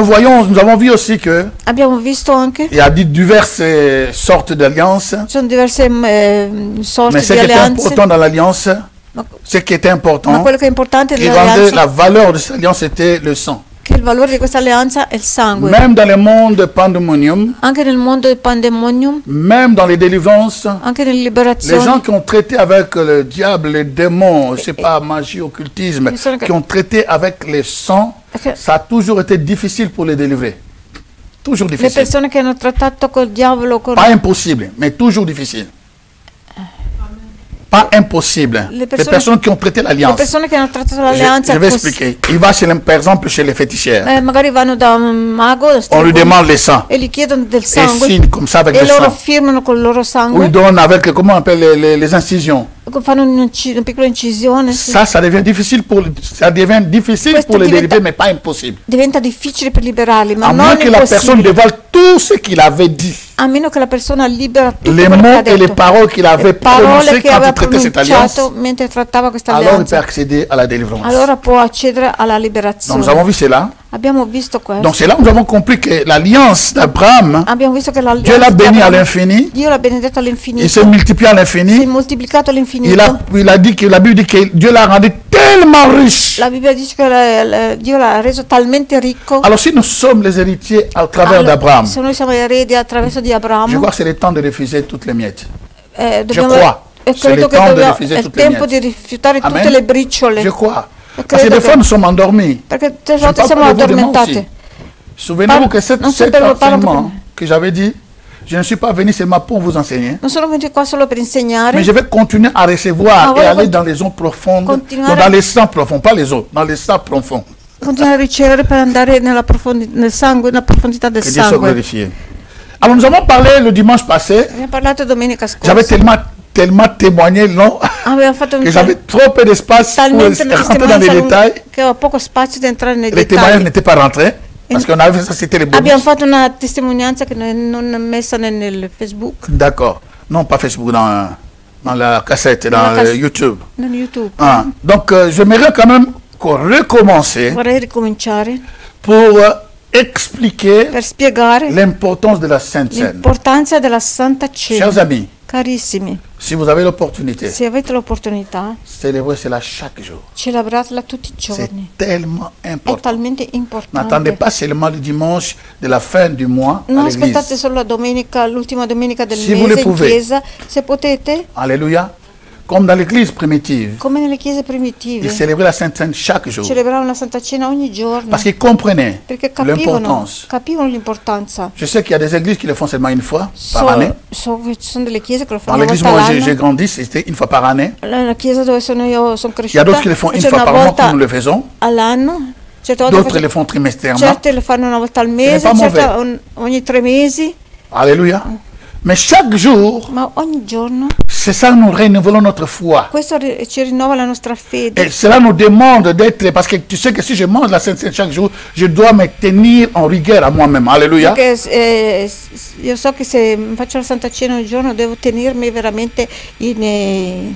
nous avons vu aussi que Abbiamo visto anche il y a diverses sortes d'alliances. ci sono diverse sorti Mais ce di qui est alleanze. important dans l'alliance, ce qui était Ma important, quello che è importante qui rendait nell'alleanza la valeur de cette alliance, c'était le sang. che il valore di questa alleanza è il sangue. Même dans le monde pandemonium, Anche nel mondo del pandemonium, même dans les délivrances, anche nelle les liberazioni, gens qui ont traité avec le diable, les démons, je sais pas, magie, occultisme, qui ont traité avec le sang, ça a toujours été difficile pour les délivrer. Toujours le difficile. persone che hanno trattato col diavolo, con Pas impossible, mais toujours difficile. Pas impossible. Les personnes qui ont traité le l'alliance. persone che hanno trattato l'alleanza Je vais expliquer. Il va chez par exemple chez les féticheurs. magari vanno da un mago On lui demande le sang. e gli chiedono del Et sangue signe comme ça avec e le loro sang. firmano col loro Ou sangue, il donne avec, comment on appelle, les incisions. fanno una piccola incisione. Sì. Ça devient difficile pour les Questo délivrer, diventa- mais pas impossible. Diventa difficile per liberarli, ma À moins non que la personne impossibile. dévoile tout ce qu'il avait dit. A meno che la persona libera tutto Les quello che mots ha et les detto. paroles qu'il avait Le parole prononcées che quand aveva il traitait cette alliance. pronunciato mentre trattava questa Alors il peut alleanza. accéder à la délivrance. Allora può accedere alla Donc liberazione. nous avons vu cela. Abbiamo visto questo. Donc c'est là où nous avons compris que l'alliance d'Abraham, Abbiamo visto che Dieu l'a béni à l'infini, Dio l'ha benedetto il all'infinito. s'est multiplié à Si è l'infini. moltiplicato all'infinito. Il a dit que la Bible dit que Dieu l'a rendu tellement riche. La Bibbia dice che Dio l'ha reso talmente ricco. Alors si nous sommes les héritiers à travers Allora, d'Abraham, se noi siamo eredi attraverso di je Abramo, crois que c'est le temps de refuser toutes les miettes. dobbiamo, crois. e C'est credo le che temps de dobbiamo, refuser è il tutte le tempo di miettes. rifiutare Amen. tutte le briciole. Je crois. E Parce que credo des fois che- nous sommes endormis. perché certe Je volte parle siamo pas de vous, de moi addormentate. aussi. Souvenez-vous que Non cet sapevo, parlo enseignement que j'avais dit, je ne suis pas venu seulement pour vous enseigner, Non sono venuti qua solo per insegnare, mais je vais continuer à recevoir Ah, et voilà, aller dans les zones profondes, continuare- dans les sangs profonds, pas les eaux, dans les sangs profonds. continuare a ricevere per andare nel sangue, nella profondità del Que Dieu soit sangue. glorifié. Alors nous avons parlé le dimanche passé, Abbiamo parlato domenica scorsa. j'avais tellement témoigné, non, Aveva fatto un que j'avais trop peu d'espace pour talmente una rentrer dans les testimonianza détails. che avevo poco spazio di entrare nei Les témoignages dettagli. n'étaient pas rentrés, parce qu'on avait ça, c'était les Abbiamo bonus. fatto una testimonianza che non è messa nel Facebook, D'accord. Non, pas Facebook, dans la cassette, dans la cassette. YouTube. nel YouTube. Ah, donc, j'aimerais quand même recommencer Vorrei ricominciare pour expliquer per spiegare l'importance de la Sainte Seine. l'importanza della Santa Cena. Chers amis, Carissimi, si vous avez l'opportunité, se avete l'opportunità, célébrez cela chaque jour. celebratela tutti i C'est giorni. tellement È important. talmente N'attendez importante. pas seulement le dimanche de la fin du mois à Non aspettate l'église. solo la domenica, l'ultima domenica del Si vous mese le in pouvez. chiesa, se potete, Alléluia. Comme dans l'église primitive, come nelle chiese ils primitive, célébraient la Sainte Seine chaque jour. celebravano la Santa Cena ogni giorno, Parce qu'ils comprenaient perché capivano l'importance. l'importanza. Je sais qu'il y a des églises qui le font seulement une fois par année. So che ci sono delle chiese che lo Dans fanno una l'église volta où j'ai all'anno. grandi, c'était une fois par année. La chiesa dove sono io sono Il y a cresciuta, d'autres qui le font une c'è fois una par mois volta comme nous le faisons. all'anno, certe volte D'autres le font trimestrièrement. certe le fanno una volta al mese, pas certe mauvais. ogni 3 mesi, Alléluia. Mais chaque jour, ma ogni giorno c'est ça nous renouvelons notre foi. questo ci rinnova la nostra fede. Et cela nous demande d'être, parce que tu sais que si je mange la Sainte Seine chaque jour, je dois me tenir en rigueur à moi-même. Alléluia. Perché io so che se faccio la Santa Cena un giorno devo tenermi veramente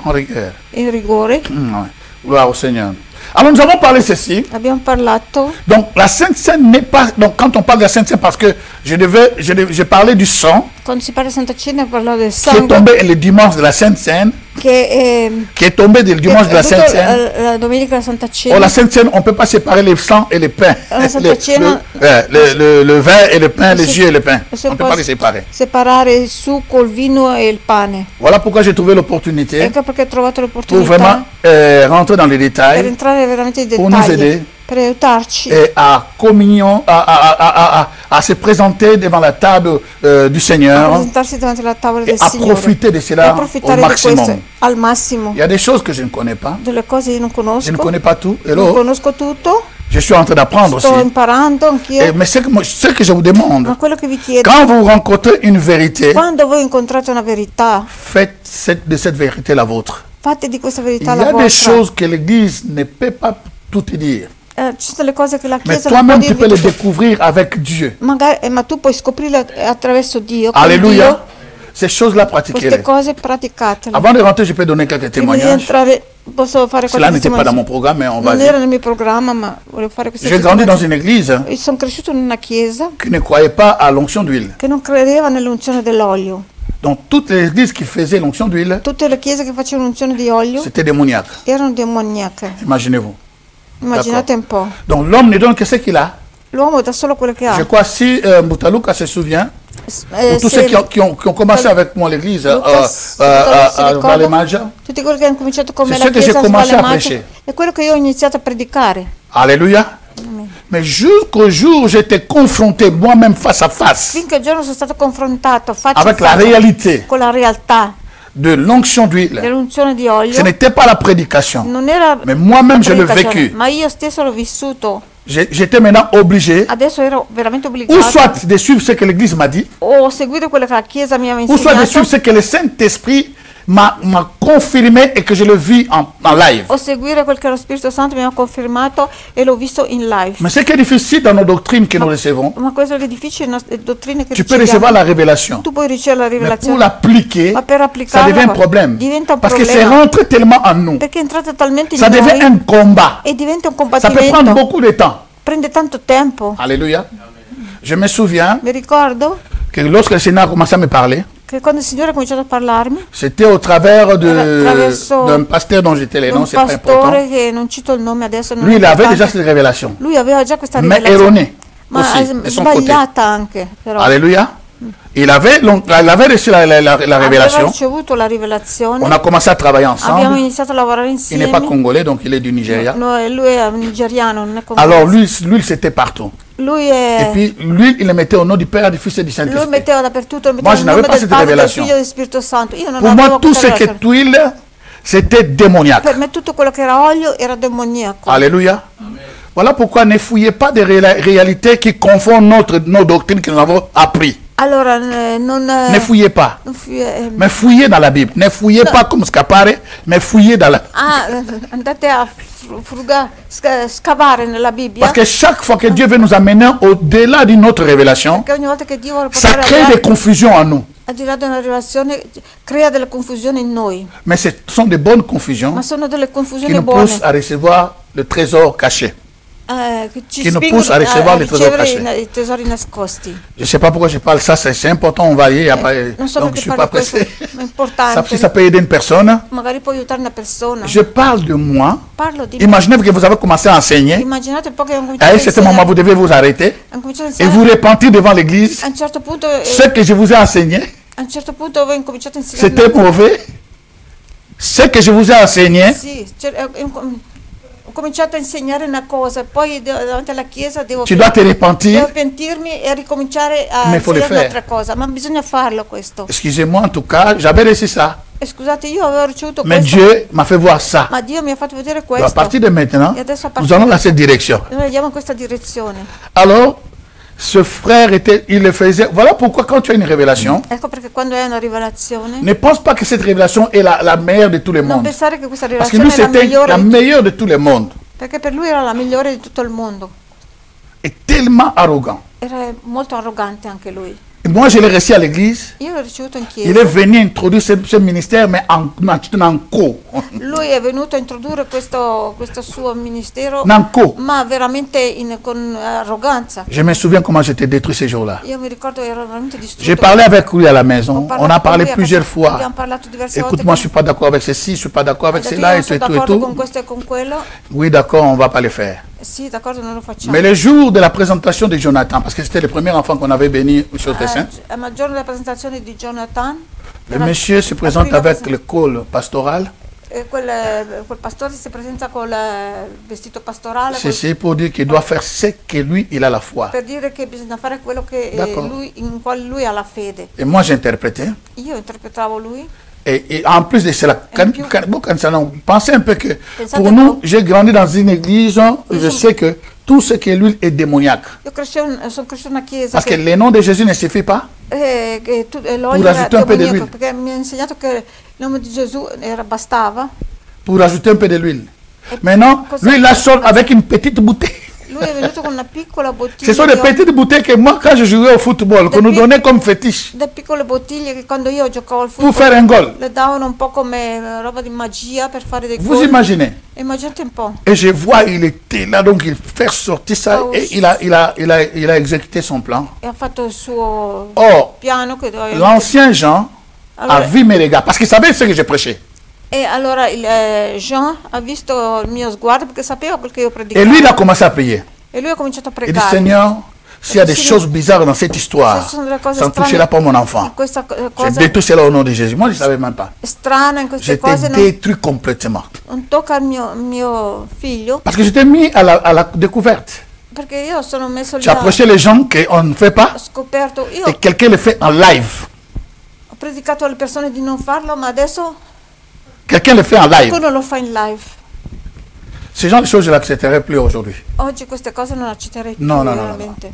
En rigueur. in rigore. Ouais. Gloire au Seigneur. Alors nous avons parlé ceci. Abbiamo parlato, Donc la Sainte Seine n'est pas... Donc quand on parle de la Sainte Seine, parce que je parlais du sang quando si parla di Santa Cena parlo del qui est sangue tombé le dimanche de la Sainte Seine, che qui est tombé le dimanche de la Sainte Seine. la domenica della Santa Oh, Cena. la Sainte Seine, on ne peut pas séparer le sang et le pain. La Santa Cena- Le vin et le pain, les Si- jus et le pain. si On ne peut può pas les séparer. separare il succo, il vino e il pane. Voilà pourquoi j'ai trouvé l'opportunité Ecco perché ho trovato pour vraiment l'opportunità rentrer dans les per détails entrare veramente nei pour nous dettagli, aider. per aiutarci et à communion, à se présenter devant la table du a Seigneur presentarsi davanti alla tavola et del à Signore profiter de e cela au approfittare di maximum. questo al massimo. Il y a des choses que je ne connais pas. Delle cose io non Je ne conosco, connais pas tout. non Hello. conosco tutto, Je suis en train d'apprendre sto aussi. imparando anch'io, Mais ce que je vous demande, ma quello che vi chiedo, quand vous rencontrez une vérité, quando voi incontrate una verità, faites de cette vérité la vôtre. fate di questa Il y verità la a des vostra. choses que l'Église ne peut pas tout te dire. Ci sono delle cose che la Mais Chiesa non può toi-même, tu peux dirvi les tutto. découvrir avec Dieu. Magari, ma tu puoi scoprirle attraverso Dio, con Alléluia. Dio. ces choses-là, pratiquez-les. Queste cose praticatele. Avant de rentrer, je peux donner quelques Prima di témoignages. entrare posso fare Cela qualche n'était pas dans mon programme, mais on va Non dire. era nel mio programma, ma volevo fare questa J'ai grandi dans une église E sono cresciuto in una chiesa qui ne croyait pas à l'onction d'huile. che non credeva nell'unzione dell'olio. Donc toutes les églises qui faisaient l'onction d'huile, Tutte le chiese che facevano l'unzione di olio c'était démoniaque. erano demoniache. Imaginez-vous. Immaginate un po'. Donc l'homme ne donne que ce qu'il a. L'uomo dà solo quello che Je ha. crois si Boutalouka se souvient, pour tous Se ceux qui ont commencé avec moi à l'église, Lucas, si à ricorda? Valemagia, tutti quelli che hanno cominciato come C'est la ce que chiesa j'ai commencé à Svalemaggio, prêcher. è quello che io ho iniziato a predicare. alléluia. Mais jusqu'au jour où j'étais confronté moi-même face à face Finché il giorno sono stato confrontato faccia a avec la faccia réalité con la realtà de l'onction d'huile, dell'unzione di olio, ce n'était pas la prédication, non era mais moi-même je l'ai predicazione, vécu. ma io stesso l'ho vissuto. J'étais maintenant obligé, Adesso ero veramente ou obbligata soit de suivre ce que l'Église m'a dit, o seguire quello che la chiesa mi aveva ou soit de insegnato suivre ce que le Saint-Esprit m'a confirmé et que je le vis en live. o seguire quel che lo Spirito Santo mi ha confermato e l'ho visto in live. Mais ce qui est difficile dans nos doctrines que nous recevons, Ma questo è difficile, le dottrine che tu peux recevoir la révélation. tu puoi ricevere la Mais pour rivelazione, l'appliquer, ma per ça applicarla devient un problème. diventa un Parce que c'est problema, rentré tellement en nous. perché è entrata talmente in Ça devient noi un combat. e diventa un Ça peut prendre combattimento, beaucoup de temps. prende tanto tempo. Alléluia. Je me souviens Mi ricordo que lorsque le Seigneur a commencé à me parler, che quando il Signore ha cominciato a parlarmi, c'était au travers Attraverso d'un pasteur dont j'étais les noms, un c'est pas important. pastore che non cito il nome adesso, non Lui, è il avait importante. déjà cette révélation, Lui aveva già questa mais rivelazione, erronée ma aussi, de son côté. sbagliata anche, però. Alléluia. Il avait reçu la Aveva révélation. ricevuto la rivelazione, On a commencé à travailler abbiamo ensemble. iniziato a lavorare Il insieme. n'est pas congolais, donc il est du Nigeria. No, lui è nigeriano, non è Alors congolese. lui c'était partout. Lui Et è puis lui, il le mettait au nom du Père, du Fils et du lui Saint-Esprit. metteva dappertutto, Moi, metteva je il n'avais nome pas del cette Padre, del révélation. Figlio e del Spirito Santo. Io non Pour moi, avevo tout questa ce qui rivelazione. est huile, c'était démoniaque. Per me tutto quello che era olio era demoniaco. Alléluia. Voilà pourquoi ne fouillez pas des réalités qui confondent nos doctrines que nous avons appris. Allora non Ne fouillez pas. Mais fouillez dans la Bible. Ne fouillez pas comme scapare, mais fouillez dans la... andate a scavare nella Bibbia. Parce que chaque fois que Dieu veut nous amener au-delà d'une autre révélation, Perché ogni volta che Dio vuole ça portare crée des confusions en nous. al di là di una rivelazione crea delle confusioni in noi, Mais ce sont des bonnes confusions ma sono delle qui confusioni nous buone poussent à recevoir le trésor caché. che ci qui nous spingono poussent à recevoir a les trésors ricevere cachés. i tesori nascosti. Je ne sais pas pourquoi je parle ça, c'est important, on va y aller. Après, Non so donc je perché ne suis pas parlo questo, pressé. ma è importante. Ça peut aider une personne. Magari può aiutare una persona. Je parle de moi. Parlo di me. Imaginez que vous avez commencé à enseigner. Immaginate un po' che hanno À cominciato a un certain moment, insegnare. vous devez vous arrêter Hanno cominciato a et vous insegnare. repentir devant l'église. A un certo punto Ce que je vous ai enseigné, a un certo punto avevo incominciato a insegnare. c'était mauvais. Ce que je vous ai enseigné, Sì, ho cominciato a insegnare una cosa, poi davanti alla chiesa devo tu dois te repentir. devo pentirmi e ricominciare a Mais faut le insegnare faire. un'altra cosa, ma bisogna farlo questo. Excusez-moi, en tout cas, j'avais reçu ça. E scusate, io avevo ricevuto Mais questo, Dieu m'a fait voir ça. ma Dio mi ha fatto vedere À questo. partir de maintenant, E adesso a nous partire allons dans cette direction. noi andiamo in questa direzione. Alors, ce frère il le faisait. Voilà pourquoi quand tu as une révélation, Ecco perché quando hai una rivelazione, ne pense pas que cette révélation est la meilleure de tous les non mondes. pensare che questa Parce que rivelazione lui, è la c'était migliore, la meilleure de tous les mondes. perché per lui era la migliore di tutto il mondo. Et tellement arrogant. Era molto arrogante anche lui. Et moi, je l'ai reçu à l'église. Io l'ho ricevuto in Il est chiesa. venu introduire ce ministère, mais en co. Lui è venuto a introdurre questo suo ministero, Nanko. ma veramente con arroganza. Je me souviens comment j'étais détruit ces jours-là. Io mi ricordo ero veramente distrutto. J'ai parlé avec lui à la maison. Ho On parlato a con parlé lui a plusieurs casa. fois. Abbiamo parlato diverse volte. Écoute-moi, je ne suis pas d'accord avec ceci, je ne suis pas d'accord avec Ho detto, cela, io et sono tout, et d'accordo con tout. questo e con quello. Oui, d'accord, on ne va pas le faire. Sì, d'accordo, non lo facciamo. Mais le jour de la présentation de Jonathan, parce que c'était le premier enfant qu'on avait béni sur le Tessin, Ma il giorno della presentazione di Jonathan, le monsieur se présente avec le col pastoral. quel pastore si presenta col vestito pastorale C'est pour dire qu'il doit faire ce que lui, il a la foi. per dire che bisogna fare quello che D'accordo. lui, in quale lui ha la fede. Et moi, j'interprétais. Io interpretavo lui. Et en plus de cela, pensez un peu que Pensate pour un nous, po'. j'ai grandi dans une église, je sais que tout ce qui est l'huile est démoniaque. Io sono cresciuto in una chiesa Parce que le nom de Jésus ne suffit pas. l'olio era rajouter un peu de demoniaco, l'huile. perché mi ha insegnato che il nome di Gesù bastava. Pour rajouter un peu de l'huile. Maintenant, lui, il la sort avec une petite bouteille. Lui è venuto con una piccola bottiglia. Ce sont des petites bouteilles que moi, quand je jouais au football, qu'on nous donnait comme fétiche. Le piccole bottiglie che quando io giocavo al Pour football faire un goal. le davano un po' come roba di magia per fare dei Vous gol. imaginez? Immaginate un po'. Et je vois, il était là, donc il fait sortir ça et il a exécuté son plan. E ha fatto il suo Or, piano che doveva... l'ancien Jean a vu mes regards, parce qu'il savait ce que je prêchais. E allora Jean ha visto il mio sguardo perché sapeva quel che io Et predicavo. lui, il a commencé à prier. E lui ha cominciato a Il dit, pregare. Seigneur, s'il y a des choses bizarres dans cette histoire, ça ne touchera pas mon enfant. Questa Je cosa détruis cela au nom de Jésus. Moi, je ne savais même pas. strana in queste J'étais cose détruit complètement. non tocca il mio figlio, Parce que j'étais mis à la découverte. perché io sono messo lì J'ai approché les gens qu'on ne fait pas ho scoperto, io et quelqu'un le fait en live. ho predicato alle persone di non farlo, ma adesso Quelqu'un le fait en live. qualcuno lo fa in live. Ce genre de choses, je ne l'accepterai plus aujourd'hui. Oggi queste cose non accetterei più No. veramente.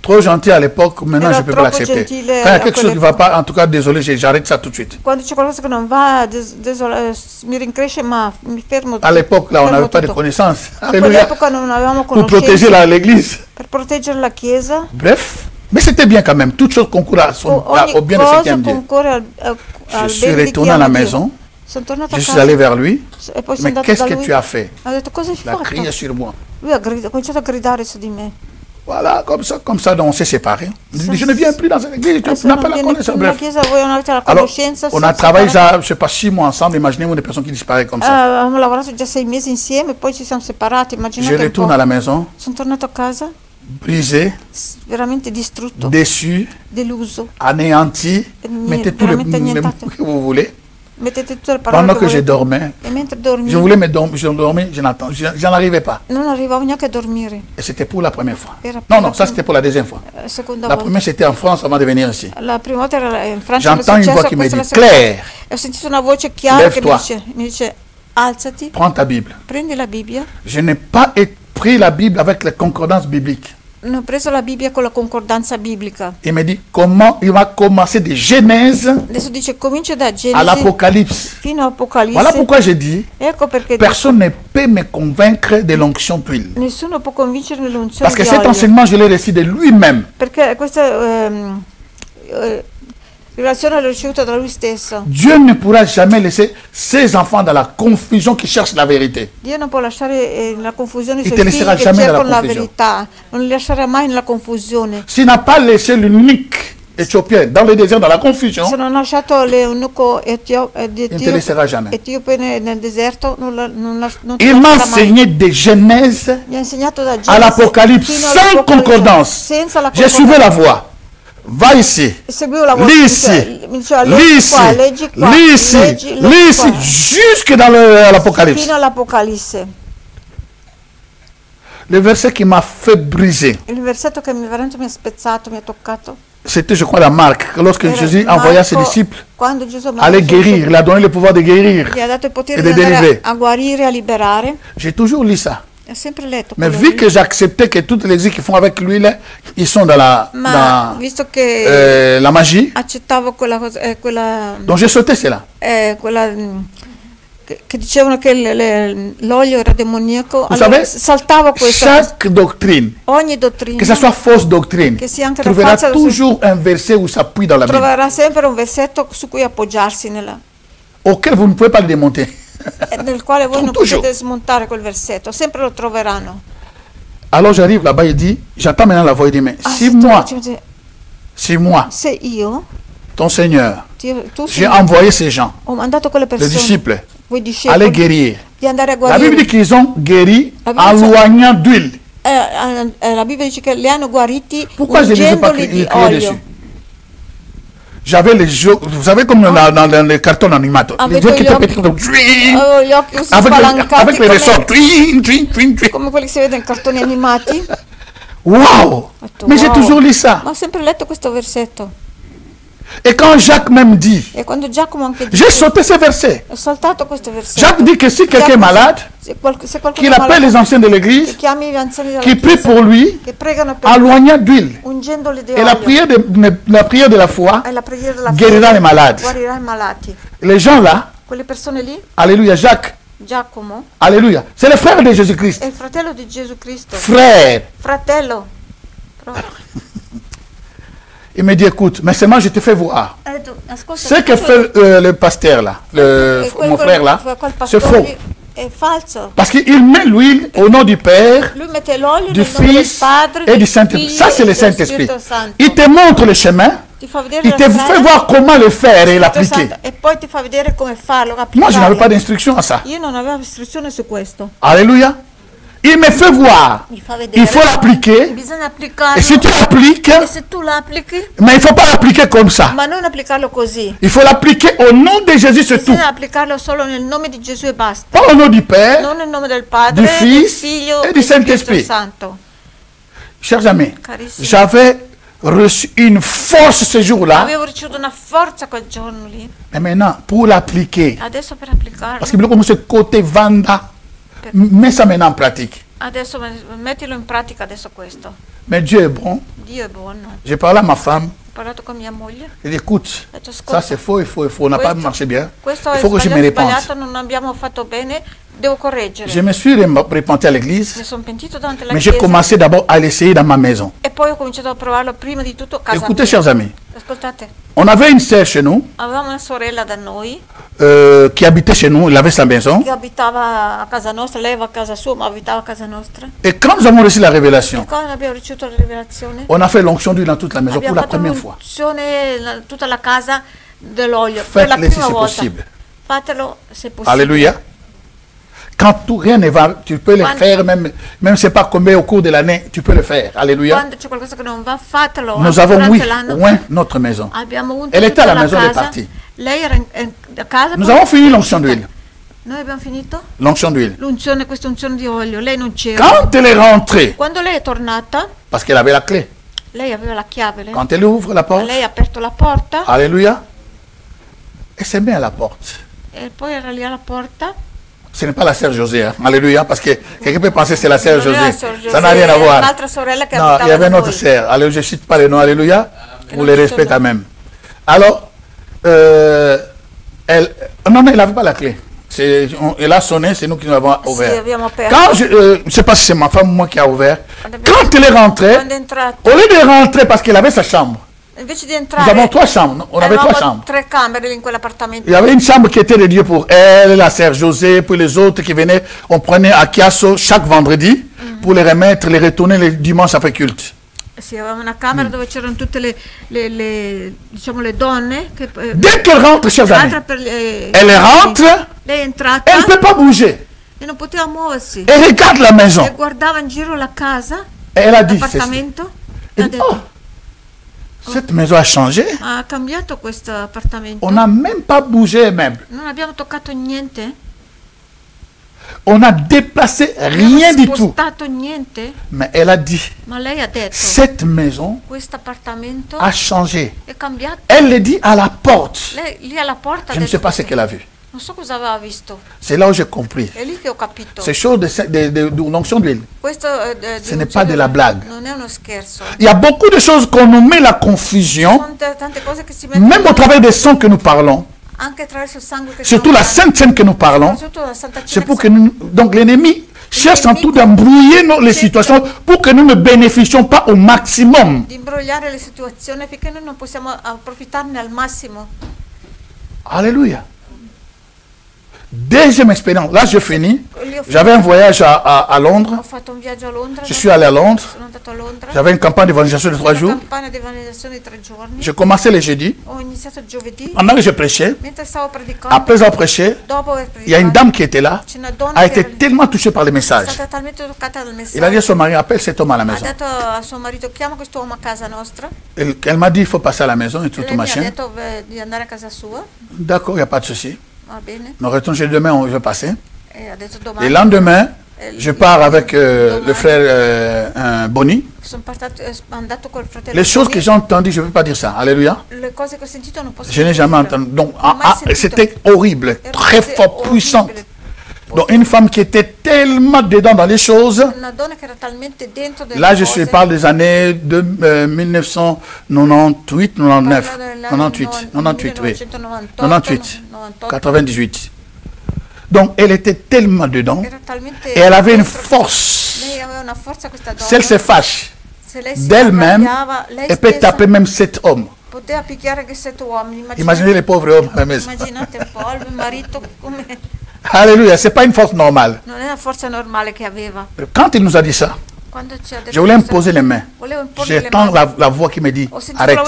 Trop gentil à l'époque, maintenant Era je ne peux pas troppo l'accepter. gentile Quand il y a a quelque chose qui ne va quell'epoca. pas, en tout cas, désolé, j'arrête ça tout de suite. Quando c'è qualcosa che non va, mi rincresce, ma mi fermo. À l'époque, là, on fermo n'avait pas de tutto. connaissances. A Alléluia. quell'epoca non avevamo Pour protéger conoscenza l'église. per proteggere la Chiesa. Bref. Mais c'était bien quand même. Toutes choses concourent Ogni au bien de ce qui cosa aime Dieu. concorre al Je suis bene di chi retourné à ama la Dio. maison. Sono tornato a Je suis casa allé vers lui. e poi sono Mais andato qu'est-ce da que lui. tu as fait? Ha detto cosa hai Il a fatto? crié sur moi. Lui ha cominciato a gridare su di me. Voilà, comme ça, donc on s'est séparés. Je ne viens plus dans cette église, tu Se n'as non pas la vieni connaissance. più nella Bref. Chiesa, voi non avete la Alors, conoscenza. on a siamo travaillé, separati. je ne sais pas, 6 mois ensemble. Imaginez-vous des personnes qui disparaissent comme ça. Avevamo lavorato già 6 mesi insieme, poi ci siamo separati. Je Immaginate un retourne po'. à la maison, Sono tornato a casa brisé, veramente distrutto, déçu, deluso. anéanti. Mettez tous les veramente mots que vous voulez. Mettete tutte le parole Pendant che que je volete. dormais, E mentre je dormivo, voulais me dormir, je n'arrivais pas. non arrivavo neanche a dormire. Et c'était pour la première fois. Era Non, per non, ça c'était pour la deuxième fois. la seconda La volta. première c'était en France avant de venir ici. La prima volta era in Francia, J'entends une voix qui me dit, Claire, ho sentito una voce chiara che Lève-toi. mi dice alzati, prends ta Bible. prendi la Bibbia. Je n'ai pas pris la Bible avec les concordances bibliques. Non ho preso la Bibbia con la concordanza biblica. Il me dit comment il va commencer de Genèse Adesso dice comincia da à Genesi l'Apocalypse. fino a Apocalisse. Voilà pourquoi je dis, Ecco perché personne ne peut me convaincre de l'onction d'huile. nessuno può convincermi dell'unzione Parce que di cet olio. enseignement, je l'ai reçu de lui-même. Perché questa rivelazione l'ho ricevuta da lui stesso. Dieu ne pourra jamais laisser ses enfants dans la confusion qui cherchent la vérité. Dio non può lasciare nella confusione i Il suoi te figli laisserà che jamais cercano nella la confusion. verità, non li lascerà mai nella confusione. S'il n'a pas laissé l'unique éthiopien dans le désert, dans la confusion, Se non ha lasciato l'eunuco il ne te laissera jamais. etiope nel deserto, non ti Il m'a lascerà mai. enseigné de Genèse Mi ha insegnato da à Genesi l'Apocalypse, fino sans all'Apocalisse, concordance. senza la J'ai suivi la voie. Va ici. Seguivo la voce, Lì mi ici, diceva, lì leggi ici, qua, leggi qua, lì ici, leggi lì ici, qua, jusque dans l'Apocalypse. fino all'Apocalisse. Le verset qui m'a fait briser, Il versetto che veramente mi ha spezzato, mi ha toccato. c'était, je crois, la Marc. Lorsque era Jésus envoya ses Marco, disciples quando Gesù aller guérir, il a donné le pouvoir de guérir gli ha dato il potere e di di andare délivrer. a guarire, a liberare. J'ai toujours lu ça. Ho sempre letto Mais quello vu lì. que j'acceptais que toutes les églises qui font avec l'huile, ils sont dans Ma visto che la magie, accettavo quella cosa, donc j'ai sauté cela. Che dicevano che l'olio era demoniaco, Vous allora savez, saltavo questa chaque doctrine, ogni dottrina, que ce soit fausse doctrine, che sia anche la trouvera falsa, toujours un verset où s'appuie dans la Bible, troverà sempre un versetto su cui appoggiarsi auquel vous ne pouvez pas le démonter. nel quale voi non Toujours. potete smontare quel versetto, sempre lo troveranno. Alors j'arrive là-bas, il dit, j'entends maintenant la voix, il dit, mais si moi, se io, ton Seigneur, tu j'ai envoyé ces gens, ho mandato quelle les persone, disciples, quei aller discepoli, guérir. di andare a La Bible dit guarire. qu'ils ont guéri La Bible en dit- loignant d'huile. La Bibbia dice che li hanno guariti Pourquoi je ne les ai pas ungendoli di crié dessus? olio. J'avais les yeux, vous savez comme dans les cartons animateurs, les Avevo yeux qui gli étaient occhi- petits comme twing, Avevo gli occhi così avec spalancati les ressorts, twing, twing, twing, twing. come quelli che si vedono in cartoni animati. Wow! Detto, Mais j'ai wow. toujours lu ça. Ma ho sempre letto questo versetto. Et quand Jacques même dit, E quando Giacomo anche j'ai dice, sauté ce verset. ho saltato questo versetto. Jacques dit que si quelqu'un est malade, Se qualcuno qu'il è appelle les malato, anciens de che l'église, chiami gli anziani della qui prie chiesa, pour lui che pregano per en lui, loignant d'huile. ungendoli di Et la olio. prière de la foi E la preghiera della guérirà fede les malades. guarirà i malati. Les gens là, Quelle persone lì, alléluia, Jacques Giacomo. Alléluia. C'est le frère de Jésus-Christ. È il fratello di Gesù Cristo. Frère. Fratello. Il me dit, écoute, mais seulement je te fais voir. Ce que fait le pasteur là, mon frère là, c'est faux. È falso. Parce qu'il met l'huile au nom du Père, Lui mette l'olio du nel nome del Fils Padre, et del du Saint-Esprit. Figlio Ça, c'est e le del Saint-Esprit. Spirito Santo. Il te montre le chemin, Ti fa vedere il la te strada, fait voir comment le faire et Spirito l'appliquer. Santo, e poi ti fa vedere come farlo, Moi, je n'avais applicarlo. pas d'instruction à ça. Io non avevo istruzione su questo. Alléluia. Il me fait voir. Mi fa vedere. Il faut l'appliquer. Bisogna applicarlo. Et si tu l'appliques, E se tu l'applichi, mais il ne faut pas l'appliquer comme ça. ma non applicarlo così. Il faut l'appliquer au nom de Jésus, c'est tout. Bisogna applicarlo solo nel nome di Gesù e basta. Pas au nom du Père, Non nel nome del Padre, du del Fils Figlio et du del Spirito Saint-Esprit. Santo. Chers amis, Carissimi. j'avais reçu une force ce jour-là. Avevo ricevuto una forza quel giorno lì. Mais maintenant, pour l'appliquer, Adesso per applicarlo. parce que comme ce côté Vanda, mets ça maintenant en pratique. Adesso mettilo in pratica adesso questo. Mais Dieu est bon. Dio è buono. J'ai parlé à ma femme. Ho parlato con mia moglie. Elle dit, écoute, Ho detto, ça ascolta, c'est faux, il faut, on n'a pas marché bien. questo Il è faut que je me sbagliato, répente. sbagliato, non abbiamo fatto bene, devo correggere. Je me suis repenti à l'église, Mi sono pentito davanti alla mais j'ai chiesa commencé d'abord à l'essayer dans ma maison. e poi ho cominciato a provarlo prima di tutto a casa Écoutez, mia. chers amis, Ascoltate, on avait une sœur chez nous avevamo una sorella da noi qui habitait chez nous, elle avait sa maison. che abitava a casa nostra, lei aveva casa sua ma abitava a casa nostra. Et quand nous avons reçu la révélation, E quando abbiamo ricevuto la rivelazione on a fait l'onction d'huile dans toute la maison pour abbiamo la fatto première fois. l'unzione tutta la casa dell'olio per la Faites-le si prima c'est volta. possible. Fatelo se possibile. Alléluia. Quand tout rien ne va, tu peux le Quando- faire, même c'est pas combien au cours de l'année, tu peux le faire. Alléluia. Quando c'è qualcosa che non va, fatelo. Nous Anche avons, oui, durante l'anno. oint notre maison. Abbiamo unto Elle était à tutta la maison, elle est casa. partie. Lei era a casa. Nous poi avons è fini uscita. l'onction d'huile. Noi abbiamo finito L'onction d'huile. l'unzione, questa unzione di olio. Lei non c'era. Quand elle est rentrée, Quando lei è tornata, parce qu'elle avait la clé, lei aveva la chiave. quand elle ouvre la porte, Lei ha aperto la porta alléluia, elle s'est mise à la porte. e poi era lì alla porta. Ce n'est pas la sœur José, hein. Alléluia, parce que quelqu'un peut penser que c'est la sœur Non era José. Sor José, Ça n'a rien à era voir. un'altra sorella che Non, abitava il y avait da une autre noi. sœur. Alléluia, je ne cite pas le nom, alléluia, pour non les cito respects le quand nom. même. Alors, elle, non, elle n'avait pas la clé. Elle a sonné, c'est nous qui nous l'avons Sì, ouvert. abbiamo aperto. Quand je ne sais pas si c'est ma femme ou moi qui a ouvert, quand elle est rentrée, Quando è entrato, au lieu de rentrer parce qu'elle avait sa chambre, invece di nous entrare, avons 3 chambres, non? On avait 3 avevamo chambres. 3 camere lì in quell'appartamento. Il y avait une chambre qui était dédiée pour elle, la sœur José, puis les autres qui venaient. On prenait à Chiasso chaque vendredi pour les remettre, les retourner le dimanche après culte. Sì, avevamo una camera dove c'erano tutte diciamo le donne che Dès qu'elle rentre, chers amis, l'altra per elle rentre, lei è entrata elle ne peut pas bouger. e non poteva muoversi Elle regarde la maison. e guardava in giro la casa, Et elle a dit, ceci. l'appartamento e Elle ha dit, detto oh, cette maison a changé. ha cambiato questo appartamento, On n'a même pas bougé les meubles. non abbiamo toccato niente, On a déplacé rien abbiamo du tout. spostato niente, Mais elle a dit, ma lei ha detto cette maison questo appartamento a changé. è cambiato. Elle le dit à la porte. Lei lì alla porta ha Je ne sais detto pas ce così. qu'elle a vu. Non so cosa aveva visto, C'est là où j'ai compris. è lì che ho capito. Ces choses de l'onction d'huile. Questo Ce n'est pas de la blague. non è uno scherzo. Il y a beaucoup de choses qu'on nous met la confusion, Sono tante cose che si mettono même au travers des sons que nous parlons, anche attraverso il sangue che surtout la stiamo Sainte Seine que nous parlons. soprattutto la Santa C'est Cena pour che que nous, donc l'ennemi cherche en tout d'embrouiller les situations pour que nous ne bénéficions pas au maximum. di imbrogliare le situazioni finché noi non possiamo approfittarne al massimo. Alléluia. Deuxième expérience. Là, je finis. J'avais un voyage à Londres. Ho fatto un viaggio a Londra. Je suis allé à Londres. Sono andato a Londra. J'avais une campagne d'évangélisation de 3 Una jours. campagna di evangelizzazione di 3 giorni. Je commençais le jeudi. Ho iniziato il giovedì. Pendant que je prêchais, Mentre stavo predicando, après avoir prêché, dopo aver il y a une predicato, dame qui était là, c'è una donna a che été tellement touchée par les è messages. stata talmente toccata dal Il a dit messaggio. à son mari, appelle cet homme à la Ha maison. detto a suo marito: chiama quest'uomo a casa nostra. Elle m'a dit, il faut passer à la maison et tout, Lei tout mi ha machin. detto di andare a casa sua. D'accord, il n'y a pas de souci. Va bene. Nous retournons chez demain, on va passer. E ha detto Le domani. lendemain, je pars avec domani le frère Bonnie. sono andato col fratello. Les choses que Tony. j'ai entendues, je ne peux pas dire ça. Alléluia. Le cose che ho sentito non posso Je n'ai jamais dire. entendu. Donc, Non ho mai sentito. c'était horrible, Era très così fort, orribile. puissante. Donc, une femme qui était tellement dedans dans les choses. Una donna che era talmente dentro delle Là, je cose. parle des années de 1998, 99, Parlo dell'anno 98, 98, oui. 1998, 98, 98. Donc elle était tellement dedans. Et elle avait une force. Si elle se fâche d'elle-même, elle peut taper même 7 hommes. Imaginez les pauvres hommes à la maison. Alléluia, ce n'est pas une force normale. Quand il nous a dit ça, je voulais me poser les mains. J'entends la voix qui me dit arrête.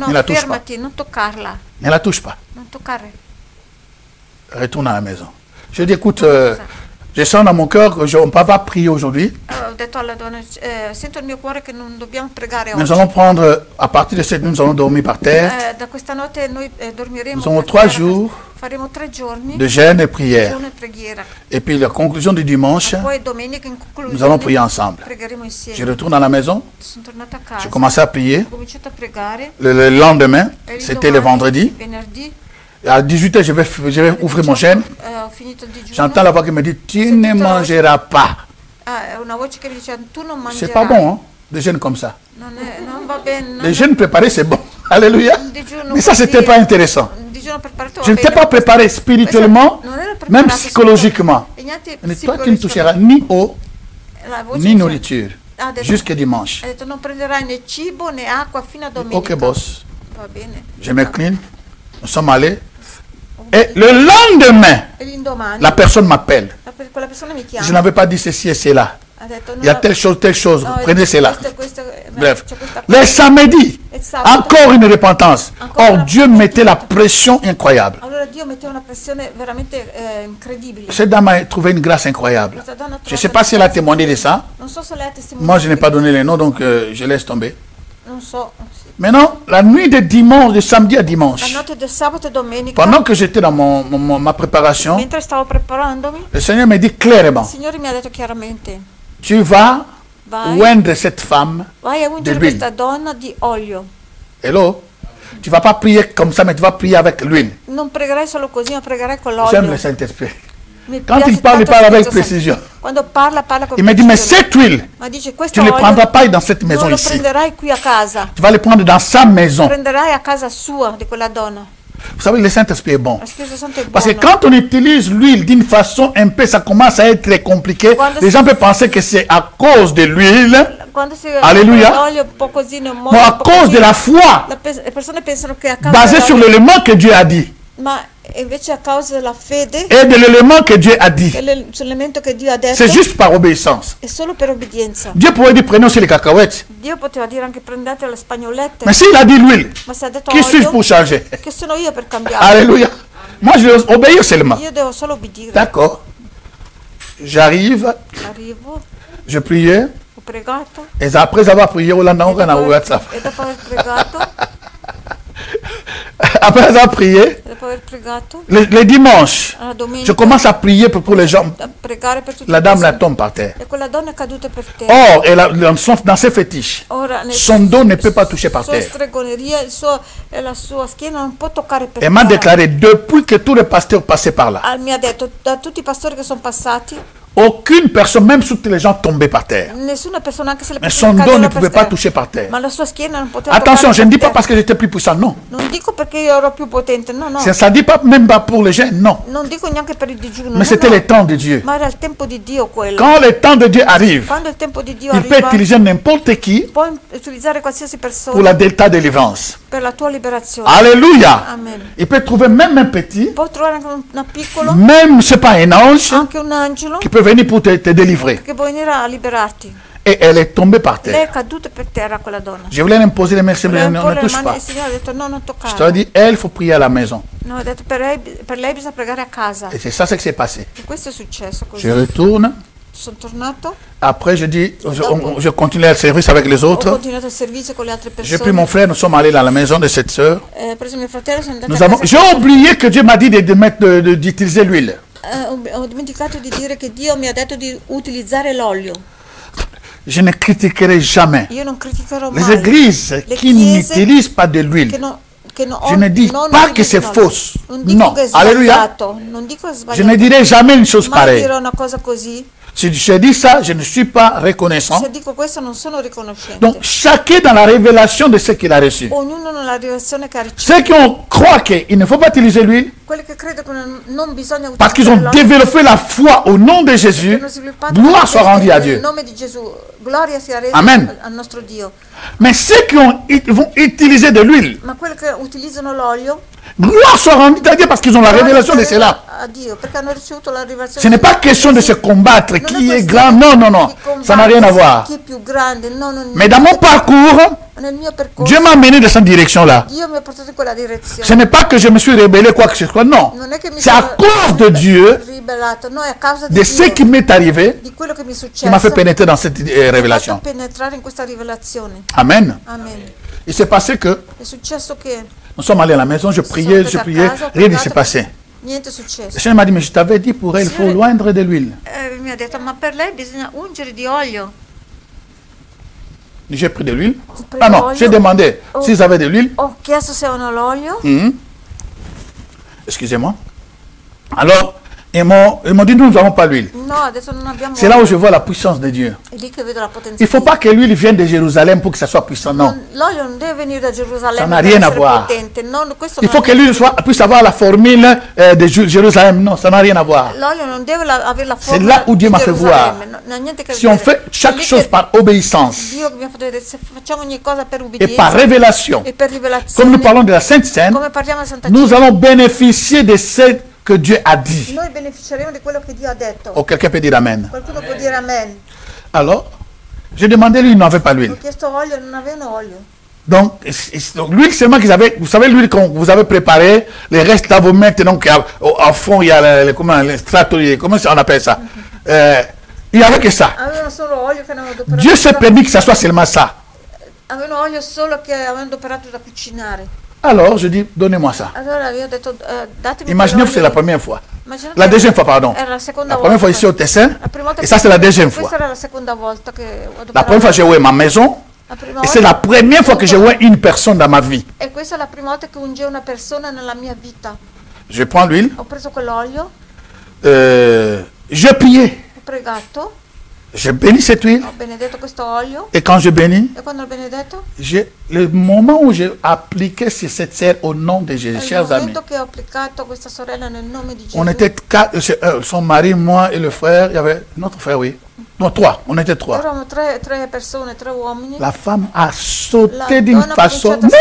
Ne la touche pas. Ne la touche pas. Retourne à la maison. Je dis écoute, je sens dans mon cœur qu'on va prier aujourd'hui. Nous allons prendre, à partir de cette nuit, nous allons dormir par terre. Nous aurons 3 jours de jeûne et prière. Et puis la conclusion du dimanche, nous allons prier ensemble. Je retourne à la maison. Je commence à prier. Le lendemain, c'était le vendredi. À 18 h, je vais ouvrir mon jeûne. J'entends la voix qui me dit tu ne mangeras pas. C'est pas bon, hein, des jeûnes comme ça. Les jeûnes préparés, c'est bon. Alléluia. Mais ça, c'était pas intéressant. Je n'étais pas préparé spirituellement, même psychologiquement. Mais toi, tu ne toucheras ni eau, ni nourriture, jusqu'à dimanche. Ok, boss. Je m'incline. Nous sommes allés. Et le lendemain, la personne m'appelle. Je n'avais pas dit ceci et cela. Il y a telle chose, prenez cela. Bref, le samedi, encore une repentance. Or, Dieu mettait la pression incroyable. Cette dame a trouvé une grâce incroyable. Je ne sais pas si elle a témoigné de ça. Moi, je n'ai pas donné les noms, donc je laisse tomber. Maintenant, la nuit de dimanche, de samedi à dimanche, pendant que j'étais dans ma préparation, le Seigneur me dit clairement, tu vas oindre cette femme de l'huile. Hello? Tu ne vas pas prier comme ça, mais tu vas prier avec l'huile. J'aime le Saint-Esprit. Quand il parle avec précision. Il me dit, mais cette huile, tu ne la prendras pas dans cette maison ici. Tu vas le prendre dans sa maison. Vous savez, le Saint-Esprit est bon. Parce que quand on utilise l'huile d'une façon un peu, ça commence à être très compliqué. Les gens peuvent penser que c'est à cause de l'huile. Alléluia. Mais à cause de la foi. Basée sur l'élément que Dieu a dit. Et de l'élément que Dieu a dit. C'est juste par obéissance. Dieu pourrait dire prenez aussi les cacahuètes. Mais s'il a dit l'huile, qui suis-je pour changer? Alléluia. Moi je dois obéir seulement. D'accord. J'arrive. Je priais. Et après avoir prié, on a WhatsApp. Après avoir prié, le dimanche, je commence à prier pour les gens. La dame la tombe par terre. Or, dans ses fétiches, son dos ne peut pas toucher par terre. Elle m'a déclaré, depuis que tous les pasteurs passaient par là, aucune personne, même si les gens tombaient par terre, mais son dos ne pouvait pas toucher par terre. Attention, je ne dis pas parce que j'étais plus puissant, non. Ça ne dit pas même pas pour les jeunes, non. Mais c'était le temps de Dieu. Quand le temps de Dieu arrive, il peut utiliser n'importe qui pour la delta délivrance. Alléluia. Il peut trouver même un petit, même c'est pas un ange, qui peut venir pour te délivrer. Et elle est tombée par terre. Je voulais imposer les mains, mais ne touche pas. Je te dis, elle, il faut prier à la maison. Et c'est ça ce qui s'est passé. Je retourne. Après, je dis, je continue le service avec les autres. J'ai pris mon frère, nous sommes allés dans la maison de cette sœur. J'ai oublié que Dieu m'a dit d'utiliser l'huile. Je ne critiquerai jamais les églises qui n'utilisent pas de l'huile. Je ne dis pas que c'est fausse. Non. Alléluia. Je ne dirai jamais une chose pareille. Si je dis ça, je ne suis pas reconnaissant. Se dico questo non sono riconoscente. Donc, chacun dans la révélation de ce qu'il a reçu. Ognuno nella rivelazione che ha ricevuto. Ceux qui croient qu'il ne faut pas utiliser l'huile, quelli che credono che non bisogna utilizzare parce qu'ils ont développé la foi au nom de Jésus, gloire soit rendue à Dieu. Nel nome di Gesù, gloria sia resa Amen. al nostro Dio. Mais ceux qui vont utiliser de l'huile, ma quelli che utilizzano l'olio, gloire soit rendue à Dieu parce qu'ils ont la révélation de cela. A Dio, perché hanno ricevuto la rivelazione. Ce n'est pas question de se combattre, qui est grand, non, non, non, ça n'a rien à voir. Chi è più grande, no, mais dans mon parcours, nel mio percorso, Dieu m'a mené dans cette direction-là. Dio mi ha portato in quella direzione. Ce n'est pas que je me suis rebellé quoi que ce soit, non. C'est à cause de Dieu, no, è a causa di de ce qui m'est arrivé, di quello che mi è successo, qui m'a fait pénétrer dans cette révélation. Penetrare in questa rivelazione. Amen. Amen. Il s'est passé que è successo che nous sommes allés à la maison, je priais, rien ne s'est passé. Niente è successo. Le Seigneur m'a dit, mais je t'avais dit pour elle, il faut loindre de l'huile. Mi ha detto, ma per lei bisogna ungere di olio. J'ai pris de l'huile. Ah non, j'ai demandé s'ils avaient de l'huile. Ho chiesto se avevano l'olio. Excusez-moi. Alors, ils m'ont dit, nous n'avons pas l'huile. No, adesso non abbiamo. C'est là où je vois la puissance de Dieu. È lì che vedo la potenza. Il ne faut pas que l'huile vienne de Jérusalem pour que ça soit puissant, non. L'olio non deve venire da Gerusalemme. Ça n'a rien à voir. Il faut que l'huile puisse avoir la formule de Jérusalem. Non, ça n'a rien à voir. L'olio non deve avere la formula. C'est là où Dieu m'a fait voir. Si on fait chaque chose par obéissance Dio mi ha fatto vedere, se facciamo ogni cosa per et ubbidienza par révélation, e per rivelazione, comme nous parlons de la Sainte Seine, come parliamo della Santa nous Cena, allons bénéficier de ce que Dieu a dit. noi beneficeremo di quello che Dio ha detto. Oh, quelqu'un peut dire Amen. Qualcuno può dire Amen. Alors, j'ai demandé, lui, il n'avait pas l'huile. Ho chiesto olio, non avevano olio. Donc, l'huile seulement qu'ils avaient, vous savez, l'huile qu'on vous avez préparé, les restes là, vous mettez, donc, au fond, il y a les stratos, comment on appelle ça? Il n'y avait que ça. Avevano solo olio che avevano adoperato. Dieu s'est permis que ça soit seulement ça. Avevano olio solo che avevano adoperato da cucinare. Alors, je dis, donnez-moi ça. Allora io ho detto, datemi. Imaginez que c'est la première fois. Immaginate La deuxième fois, pardon. Era la seconda La première fois volta. ici au Tessin. La prima volta Et ça, c'est la deuxième fois. Questa era la seconda volta che ho adoperato. La première fois, j'ai oué ma maison. Et c'est la première fois que j'ai oué une personne dans ma vie. E questa è la prima volta che ungevo una persona nella mia vita. Je prends l'huile. Ho preso quell'olio. Je priais. Ho pregato. Je bénis cette huile. Ho benedetto questo olio. Et quand je bénis, E quando l'ho benedetto? le moment où j'ai appliqué sur cette serre au nom de Jésus, chers amis. Il momento che ho applicato questa sorella nel nome di Gesù. On était quatre, son mari, moi et le frère. Il y avait notre frère, oui. Non, trois. On était trois. Eravamo tre persone, tre uomini. La femme a sauté d'une donna ha façon. cominciato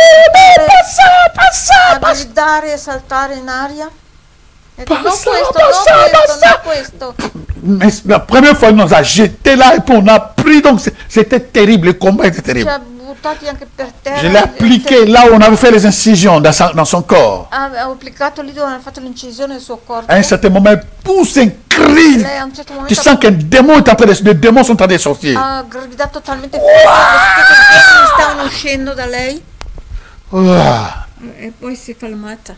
a gridare e saltare in aria. E non questo, non questo. Mais la première fois, il nous a jetés là et puis on a pris. Donc c'était terrible. Le combat était terrible. Buttati anche per terra. Je l'ai appliqué là où on avait fait les incisions dans son corps. Ho applicato lì dove hanno fatto l'incisione del suo corpo. À un certain moment, elle pousse un cri. Lei a un certo momento Tu sens qu'un démon est en train de, les démons sont en train de sortir. Ha gridato talmente forte che stavano uscendo da lei. E poi si è calmata.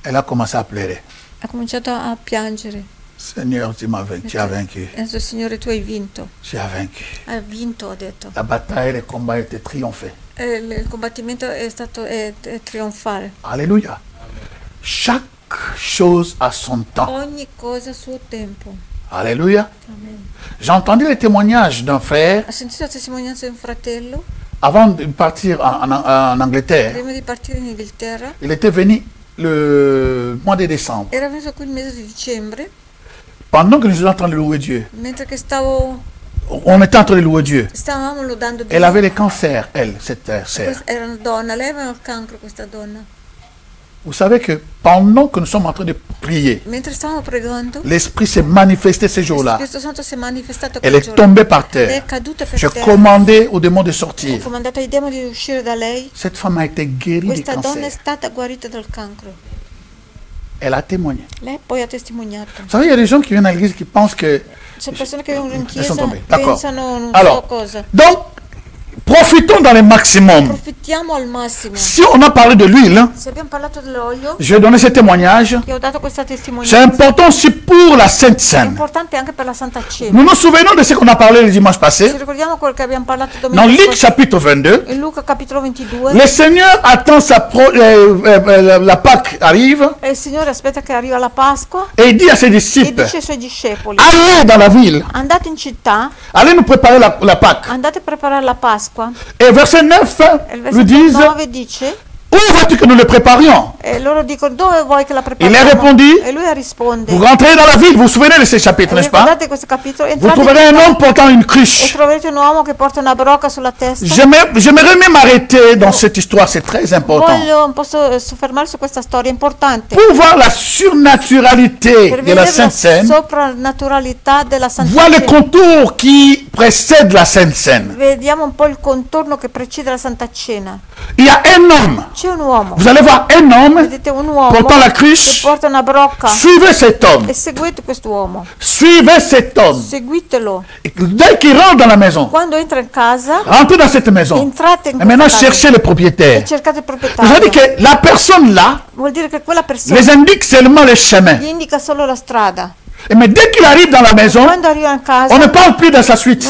Elle a commencé à pleurer. Ha cominciato a piangere. Seigneur, tu m'as vaincu. Tu as vaincu. Adesso, Signore, tu hai vinto. Tu as vaincu. Hai vinto, ha detto. La bataille, le combat était triomphé. Il combattimento è stato trionfale. Alléluia. Chaque chose a son temps. Ogni cosa a suo tempo. Alléluia. Amen. J'ai entendu le témoignage d'un frère. Ha sentito la testimonianza di un fratello? Avant de partir en Angleterre. Prima di partire in Inghilterra. Il était venu le mois de décembre. Era venuto qui il mese di dicembre. Pendant que nous étions en train de louer Dieu. Mentre che stavo. On était en train de louer Dieu. Stavamo lodando Dio. Elle avait le cancer, elle, cette sœur. Era una donna, lei aveva il cancro, questa donna. Vous savez que pendant que nous sommes en train de prier, mentre stavamo pregando, l'Esprit s'est manifesté ce jour-là. Spirito Santo si è manifestato. Elle est tombée par terre. Lei è caduta per J'ai terra. commandé aux démons de sortir. Ho comandato ai demoni di uscire da lei. Cette femme a été guérie du Questa donna è cancer. stata guarita dal cancro. Elle a témoigné. Lei poi ha testimoniato. Vous savez, il y a des gens qui viennent à l'église qui pensent que C'è persone che vengono in ils sont chiesa tombés. D'accord. pensano non so Alors, cosa. donc, Profitons dans le maximum. Profittiamo al massimo. Si on a parlé de l'huile, je vais donner ce témoignage. C'est important aussi pour la Sainte Seine. Nous nous souvenons de ce qu'on a parlé le dimanche passé. Dans Luc chapitre 22, le Seigneur attend la Pâque arrive. Et il dit à ses disciples, allez dans la ville. Allez nous préparer la Pâque. Et verset 9 lui disent, où veux-tu que nous le préparions? Il a répondu, vous rentrez dans la ville, vous vous souvenez de ce chapitre, n'est-ce pas? Vous trouverez un homme portant une cruche. J'aimerais même m'arrêter dans cette histoire, c'est très important. Pour voir la surnaturalité de la Sainte Seine, voir le contour qui précède la Sainte Seine. Il y a un homme. Vous allez voir un homme portant la cruche. Suivez cet homme. Suivez cet homme. Dès qu'il rentre dans la maison, rentrez dans cette maison. Et maintenant, cherchez le propriétaire. Vous avez dit que la personne là les indique seulement le chemin. Mais dès qu'il arrive dans la maison, on ne parle plus de sa suite.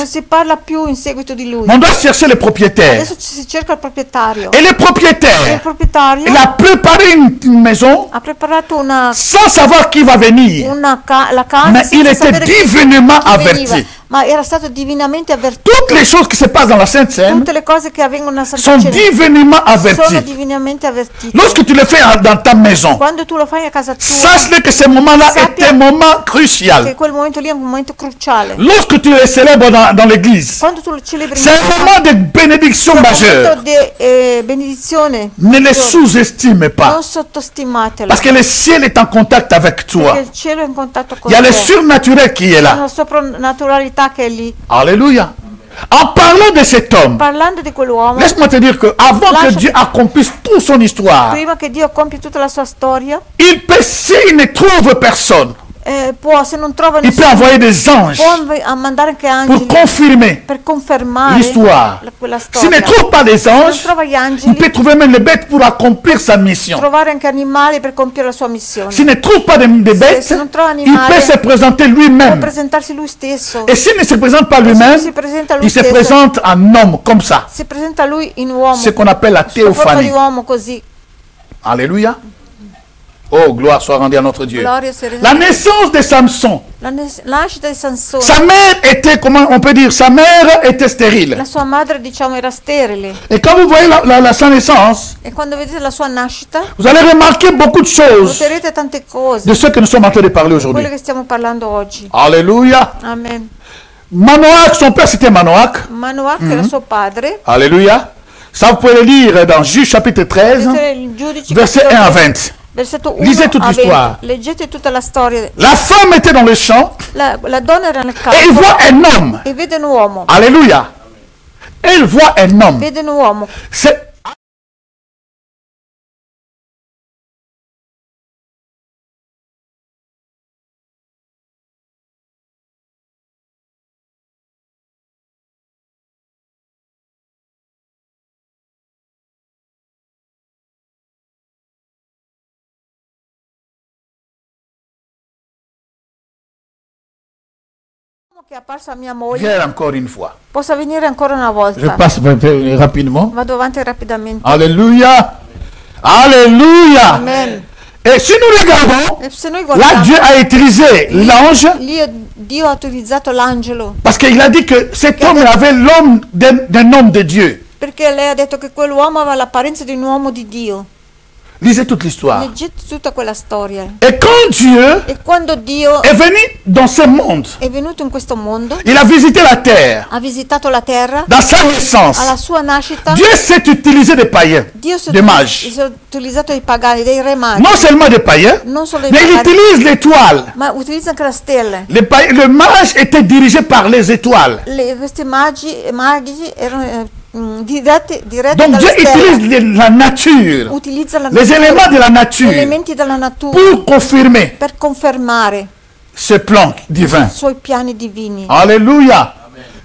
On doit chercher le propriétaire. Et le propriétaire, il a préparé une maison sans savoir qui va venir. Mais il était divinement averti. Toutes les choses qui se passent dans la Sainte Seine sont divinement averties. Lorsque tu le fais dans ta maison, sache que ce moment-là est un moment crucial. Lorsque tu le célèbres dans l'église, c'est un moment de bénédiction majeure. Ne le sous-estime pas. Parce que le ciel est en contact avec toi. Il y a le surnaturel qui est là. Alléluia. En parlant de cet homme, laisse-moi te dire que avant que Dieu accomplisse toute son histoire, il peut, s'il ne trouve personne, il peut envoyer des anges pour confirmer l'histoire. S'il ne trouve pas des anges, il peut trouver même les bêtes pour accomplir sa mission. S'il ne trouve pas de bêtes, il peut se présenter lui-même. Et s'il ne se présente pas lui-même, il se présente en homme comme ça. Ce qu'on appelle la théophanie. Alléluia. Oh, gloire soit rendue à notre Dieu. La naissance de Samson. Sa mère était, comment on peut dire, sa mère était stérile. Et quand vous voyez sa naissance, vous allez remarquer beaucoup de choses de ce que nous sommes en train de parler aujourd'hui. Alléluia. Amen. Manoach, son père c'était Manoach. Alléluia. Ça vous pouvez le lire dans Juge chapitre 13, verset 1 à 20. Lisez toute l'histoire. La femme était dans le champ et il voit un homme. Alléluia. Elle voit un homme. Che è apparsa mia moglie. Viens encore une fois. Possa venire ancora una volta. Je passe rapidement. Vado avanti rapidamente. Alléluia. Alléluia. Amen. Et si nous regardons, là Dieu a utilisé l'ange. Dio ha utilizzato l'angelo. Parce qu'il a dit que cet homme avait l'homme d'un homme de Dieu. Perché lei ha detto che quell'uomo aveva l'apparenza di un uomo di Dio. Lisez toute l'histoire. Leggete tutta quella storia. Et quand Dieu quando Dio est venu dans ce monde, è venuto in questo mondo, il a visité la terre. Ha visitato la terra. Dans sa naissance, alla sua nascita, Dieu s'est utilisé des païens, des mages. Si è utilizzato dei pagani, dei re magi. Non seulement des païens, mais il utilise l'étoile. Ma utilizza anche le stelle. Le mage était dirigé par les étoiles. Questi magi erano diretti donc Dieu utilise la nature, les éléments de la nature pour confirmer per confermare ce plan divin. I suoi piani divini. Alléluia.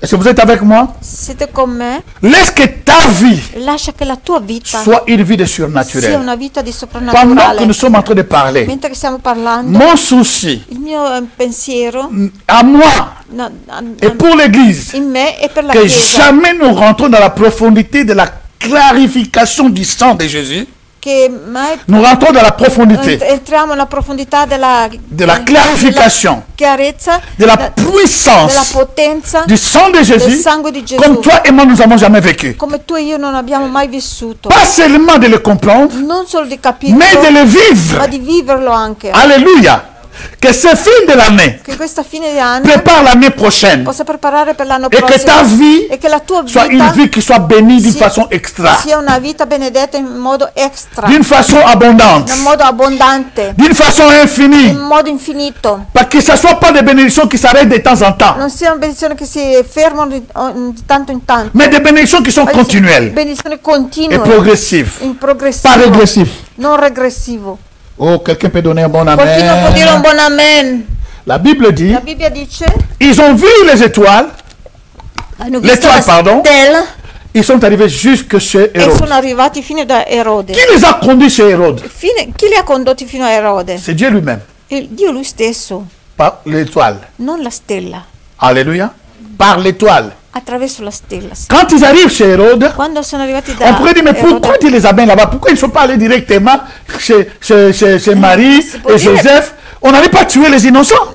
Est-ce que vous êtes avec moi? Siete con me? Laisse que ta vie Lascia che la tua vita soit une vie de surnaturel. sia una vita di Pendant soprannaturale. que nous sommes en train de parler, Mentre che stiamo parlando, mon souci, il mio pensiero à moi et pour l'Église, in me e per la que Chiesa, jamais nous rentrons dans la profondité de la clarification du sang de Jésus. che mai Nous rentrons dans la profondité entriamo nella profondità de la clarification, chiarezza, de la della puissance potenza du sang de del Jésus, sangue di Gesù, comme toi et moi nous n'avons jamais vécu. come tu e io non abbiamo mai vissuto. Pas seulement de le comprendre, Non solo di capirlo, mais de le ma vivre. di viverlo anche. Alléluia. Que ce fin de l'année Che questa fine di anno prépare l'année prochaine possa preparare per l'anno et que ta prossimo vie e che la tua soit une vita vie qui soit bénie d'une façon extra, sia una vita benedetta in modo extra, d'une façon abondante, in modo abbondante, d'une façon infinie. in modo infinito. Parce que ce ne soit pas des bénédictions qui s'arrêtent de temps en temps, Non siano benedizioni che si fermano di tanto in tanto, mais des bénédictions qui sont ma continuelles benedizioni et continue, progressives, in pas progressivo, régressives. non regressivo. Oh, quelqu'un peut donner un bon Qualcuno può dire un amen. buon amen. La Bible dit, La Bibbia dice, ils ont vu les étoiles, hanno visto l'étoile, la pardon, stella ils sont arrivés jusque chez e Hérode. sono arrivati fino da Erode. Qui les a conduits chez Hérode? Chi li ha condotti fino a Erode? C'est Dieu lui-même, Dio lui stesso, par l'étoile. non la stella, Alléluia. Par l'étoile. attraverso la stella. Sì. Quand ils arrivent chez Hérode, Quando sono arrivati on da pourrait dire, mais Erode, pourquoi Dieu les amène là-bas? Pourquoi ils ne sont pas allés directement chez Marie si può et dire- Joseph? On n'allait pas tuer les innocents.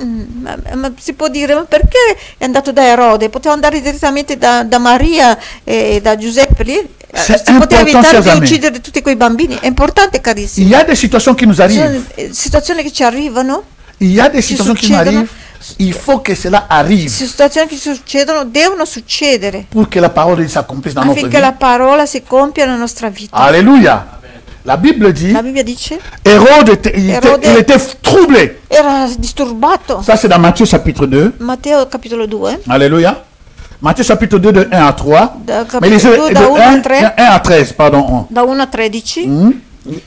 ma si può dire, ma perché è andato da Erode? Poteva andare direttamente da Maria e da Giuseppe lì? C'est Si poteva important, evitare chers di amis. uccidere tutti quei bambini. È importante, carissimi. Il y a des situations qui nous Ci arrivent. sono situazioni che ci arrivano, Il y a des situations qui nous succedono. arrivent. Il faut que cela arrive situazioni che succedono, devono succedere pour que la parole de Dieu s'accomplisse dans notre affinché vie. la parola si compia nella nostra vita. Alléluia. La Bible dit, La Bibbia dice, Hérode il était troublé. era disturbato. Ça, c'est dans Matthieu chapitre 2. Matteo capitolo 2, Alléluia. Matthieu chapitre 2 de 1 à 3. da Mais lisez capitolo 2 de da 1 a 1 3, à 13, pardon. da 1 a 13,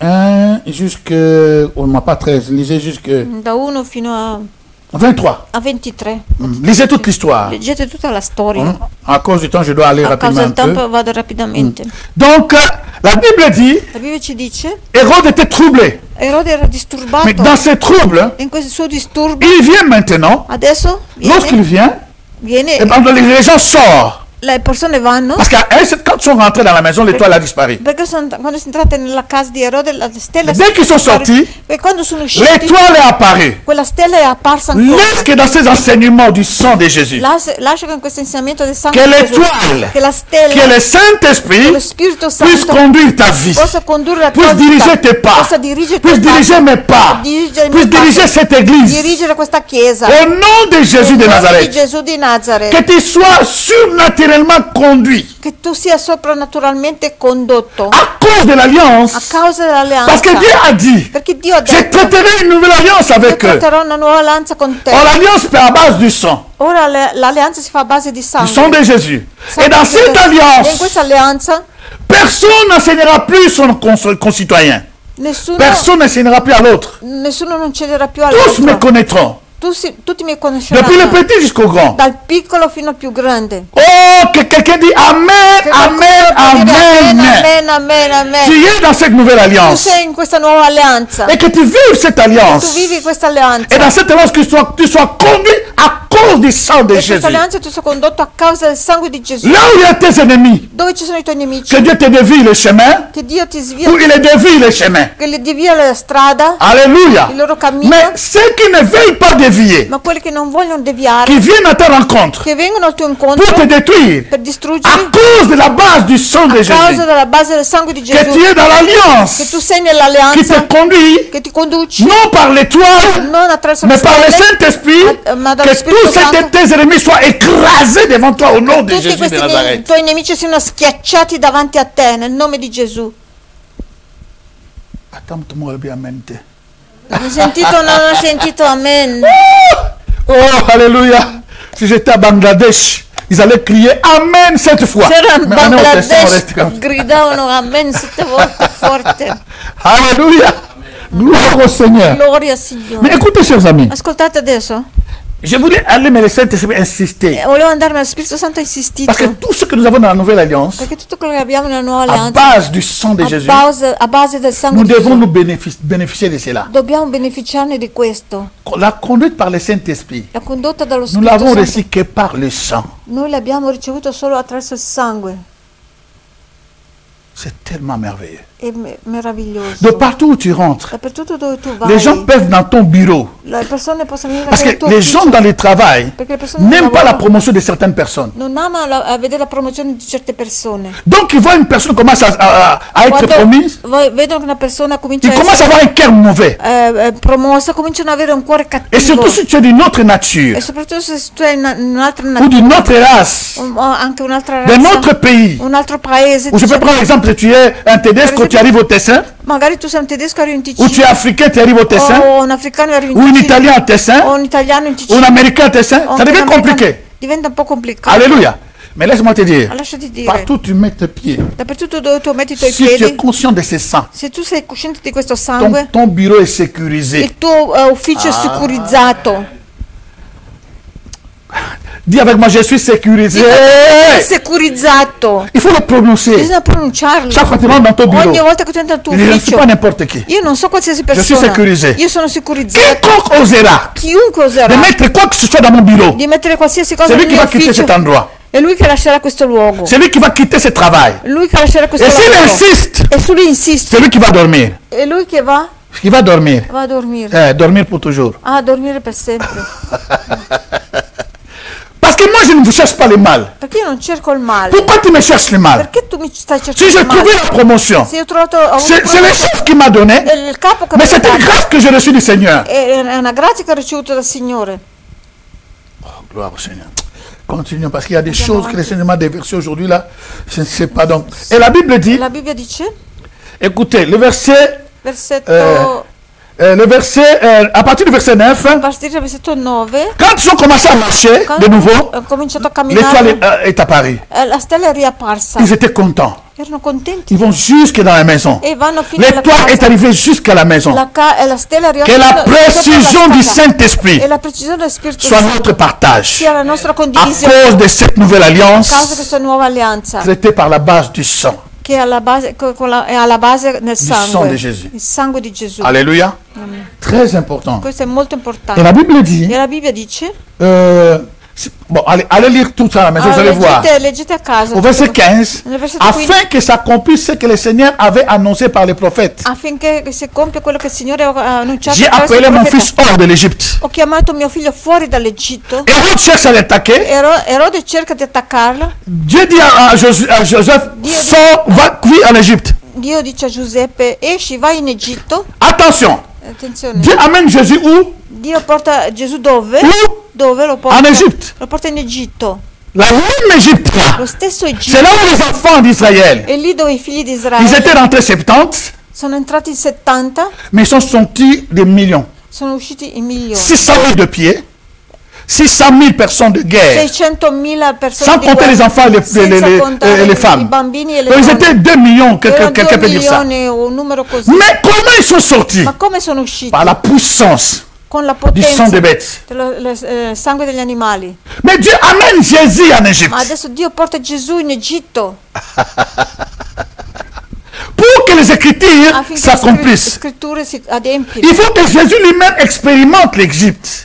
1 jusque... Oh, non, pas 13. Lisez jusque da 1 fino a 23. 23. Lisez toute l'histoire. Leggete tutta la storia. À cause du temps, je dois aller A causa rapidement un del tempo peu. vado rapidamente. Donc, la Bible dit, La Bibbia ci dice, Hérode était troublé. Erode era Mais disturbato. dans ces troubles, In questo suo disturbo, il vient maintenant. adesso Lorsqu'il vient, viene, et ben, les gens sortent. le persone vanno, Parce que quand ils sont rentrés dans la maison, l'étoile a disparu. perché quando si entrate nella casa di Erode la stella Dès qu'ils sont sortis, e quando sono usciti l'étoile est apparue. quella stella è apparsa ancora. Laisse que dans ces enseignements du sang de Jésus, Lascia che in questo insegnamento del sangue che di Gesù, l'étoile, che la stella, que le che Saint-Esprit lo Spirito puisse Santo conduire ta vie, possa condurre la tua puisse vita, diriger tes pas, possa dirigere puisse diriger mes pas, dirigere i puisse miei passi, diriger cette église. dirigere questa chiesa. Au nom de Jésus de Nel nome di Nazareth, Gesù di Nazareth, que tu sois surnaturellement conduit che tu sia soprannaturalmente condotto à cause de a l'alliance. causa dell'alleanza. Parce que Dieu a dit, Perché Dio ha je detto, traiterai une nouvelle alliance io avec eux. tratterò una nuova alleanza con te. Or, l'alliance fait à base du sang L'alleanza si fa a base di du sang sangue. de Jésus. Sangue Et dans di cette Gesù. E in alliance, questa alleanza personne n'enseignera plus son concitoyen. nessuno N'enseignera plus à l'autre. non cederà più Tous me all'altro. connaîtront. Tutti mi Depuis le conosceranno, petit jusqu'au grand. dal piccolo fino al più grande. Oh, que quelqu'un dit Amen, Che Amen, qualcuno può dire Amen. amen, amen, amen. Tu es dans cette nouvelle Tu alliance. sei in questa nuova alleanza. Et que tu vives cette Tu alliance. vivi questa alleanza. Et dans cette alliance, que tu sois conduit à cause du sang de E Jésus. questa alleanza tu sei condotto a causa del sangue di Gesù. Là où il y a tes ennemis, Dove ci sono i tuoi nemici, que Dieu te dévie le chemin, che Dio ti svia, ou il est dévie le chemin. che li devia la strada, Alléluia. il loro cammino. Mais ceux qui ne veulent pas dévier, Ma quelli che non vogliono deviare, qui viennent à ta rencontre che vengono al tuo pour incontro te détruire, per à distruggerti cause de la base du sang de a causa Jésus, della base del sangue di que Gesù, tu es dans che l'alliance, tu sei qui te nell'alleanza, conduit, che ti conduci non par l'étoile, non attraverso le mais par le stelle, Saint-Esprit, ma dallo que Spirito tous Santo. tes ennemis soient écrasés devant toi au nom de Tutti Jésus de questi Nazareth. tuoi nemici siano schiacciati davanti a te nel nome di Gesù. Attends-moi bien, amen. Hai sentito o non hai sentito? Amen. Oh, alléluia. Si j'étais à Bangladesh, ils allaient crier Amen cette fois. C'era in Mais on est au testin, on reste Bangladesh, comme- gridavano amen 7 volte forte. Alléluia. Gloire au Seigneur. Gloria al Signore. Mais écoutez, chers amis, Ascoltate adesso, Je voulais aller, mais le Saint-Esprit insistait. Volevo andare, ma lo Spirito Santo ha insistito. Parce que tout ce que nous avons dans la Nouvelle Alliance, perché tutto quello che abbiamo nella Nuova à base du sang de Jésus, a base del sangue nous di devons Gesù, nous bénéficier de cela. dobbiamo beneficiarne di questo. La conduite par le Saint-Esprit, La condotta dallo nous Spirito l'avons Santo, reçue que par le sang. noi l'abbiamo ricevuto solo attraverso il sangue. C'est tellement merveilleux. È meraviglioso. De partout où tu rentres, Dappertutto dove tu vai, les gens peuvent dans ton bureau. le persone possono venire Parce nel que tuo les ufficio, gens dans le travail perché le persone n'aiment nel pas la lavoro promotion de certaines personnes. non amano a vedere la promozione di certe persone. Donc ils voient une personne commence à être promise, Vedono che una persona comincia ils a commencent à avoir un cœur mauvais. promossa, cominciano ad avere un cuore Et cattivo. surtout si tu es d'une autre nature, E soprattutto se tu hai un'altra ou natura, d'une autre race, anche un'altra d'un razza, autre pays. un altro paese, Ou je peux prendre l'exemple, tu es un tedesco, tu arrives au Tessin, magari tu sei un tedesco arrivi in ou Ticino, tu es africain, tu arrives au Tessin, o un africano arrivi in ou un Ticino, italien au Tessin, o un italiano in ou Ticino, un américain au Tessin, o ça anche devient un americano. compliqué. Diventa un po' complicato. Alléluia. Mais laisse-moi te dire, Lasciati dire, partout tu mets tes pieds, dappertutto dove tu metti i tuoi si tu es piedi, conscient de ces sangs, se tu sei cosciente di questo sangue, ton bureau est sécurisé. il tuo ufficio è sicurizzato. Dis avec moi, je suis sécurisé. È sicurizzato. Il faut le prononcer. Bisogna pronunciarlo. Chaque fois que tu rentres dans ton bureau, Ogni volta che tu entri al tuo je ne suis ufficio, pas n'importe qui. io non so qualsiasi Je suis persona, sécurisé. io sono sicurizzato. Quiconque osera Chiunque de oserà mettre quoi que ce soit dans mon bureau, di mettere qualsiasi cosa c'est lui nel qui mio va quitter ufficio, cet endroit. è lui che lascerà questo luogo, C'est lui qui va quitter ce travail. lui che lascerà questo Et s'il lavoro, insiste, e su lui insiste, c'est lui qui va dormir. è lui che va Il va dormir. a dormire, Dormir pour toujours. a dormire per sempre, Parce que moi, je ne cherche pas le mal. perché io non cerco il male. Pourquoi tu me cherches le mal? Perché tu mi stai Si cercando j'ai il male? trouvé la promotion, Se io ho trovato, ho avuto c'est le chef qui m'a donné, è il capo che mi mais ha c'est une dato, grâce que j'ai reçue du Seigneur. è una grazia che ho ricevuto dal Signore. Oh, gloire au Seigneur. Continuons, parce qu'il y a des choses que le Seigneur m'a déversées aujourd'hui là. Je ne sais pas donc. Et la Bible dit, La Bibbia dice, écoutez, le verset, versetto, à partir du verset 9, a partire dal versetto 9, quand ils ont commencé à marcher de nouveau, ho cominciato a l'étoile camminare, est apparue. la stella è riapparsa, Ils étaient contents. erano contenti Ils vont jusque dans la maison. e vanno fino alla L'étoile est casa. arrivée jusqu'à la maison. La stella è Que la riapparsa précision du Saint-Esprit e la precisione del Spirito soit Santo notre partage. sia la nostra À condivisione cause de cette nouvelle a causa di alliance questa nuova alleanza traitée par la base du sang. che è alla base, è alla base nel sang sangue, di Gesù. il sangue di Gesù. Alléluia. Très important. Questo è molto Et importante. la Bible dit, E la Bibbia dice, bon, allez lire tout ça à la maison, vous allez voir. leggete a casa, Au verset 15, nel versetto 15, afin que s'accomplisse ce que le Seigneur avait annoncé par les prophètes. affinché si compia quello che il Signore ha annunciato J'ai attraverso appelé il mon profeta. fils hors de l'Égypte. Ho chiamato mio figlio fuori dall'Egitto. Hérode cherche à l'attaquer. Erode cerca di attaccarlo. Dieu dit à Joseph, sors, va, fuis en Égypte. Dio dice a Giuseppe, esci, vai in Egitto. Attention, Attenzione. Dieu amène Jésus où? Dio porta Gesù dove? Où? Dove lo porta? En Égypte. Lo porta in Egitto. La même Égypte là. Lo stesso C'est Egitto. là où les enfants d'Israël, E lì dove i figli di ils Israele étaient rentrés 70, sono entrati in 70, mais ils sont sortis des millions. sono usciti in milioni. 600 000 de pieds, 600 000 personnes de guerre, 600.000 persone sans di compter guerra, les enfants et senza contare les i femmes. bambini e le Donc ils donne. étaient 2 millions, Erano quelqu'un 2 peut dire ça. milioni o un numero così. Mais comment ils sont sortis? Ma come sono usciti? Par la puissance Con la du sang potenza des bêtes. del sangue degli animali. Mais Dieu amène Jésus en Ma Égypte adesso Dio porta Gesù in Egitto pour que les Écritures affinché le s'accomplissent. scritture si adempino. Il faut que Jésus lui-même expérimente l'Égypte.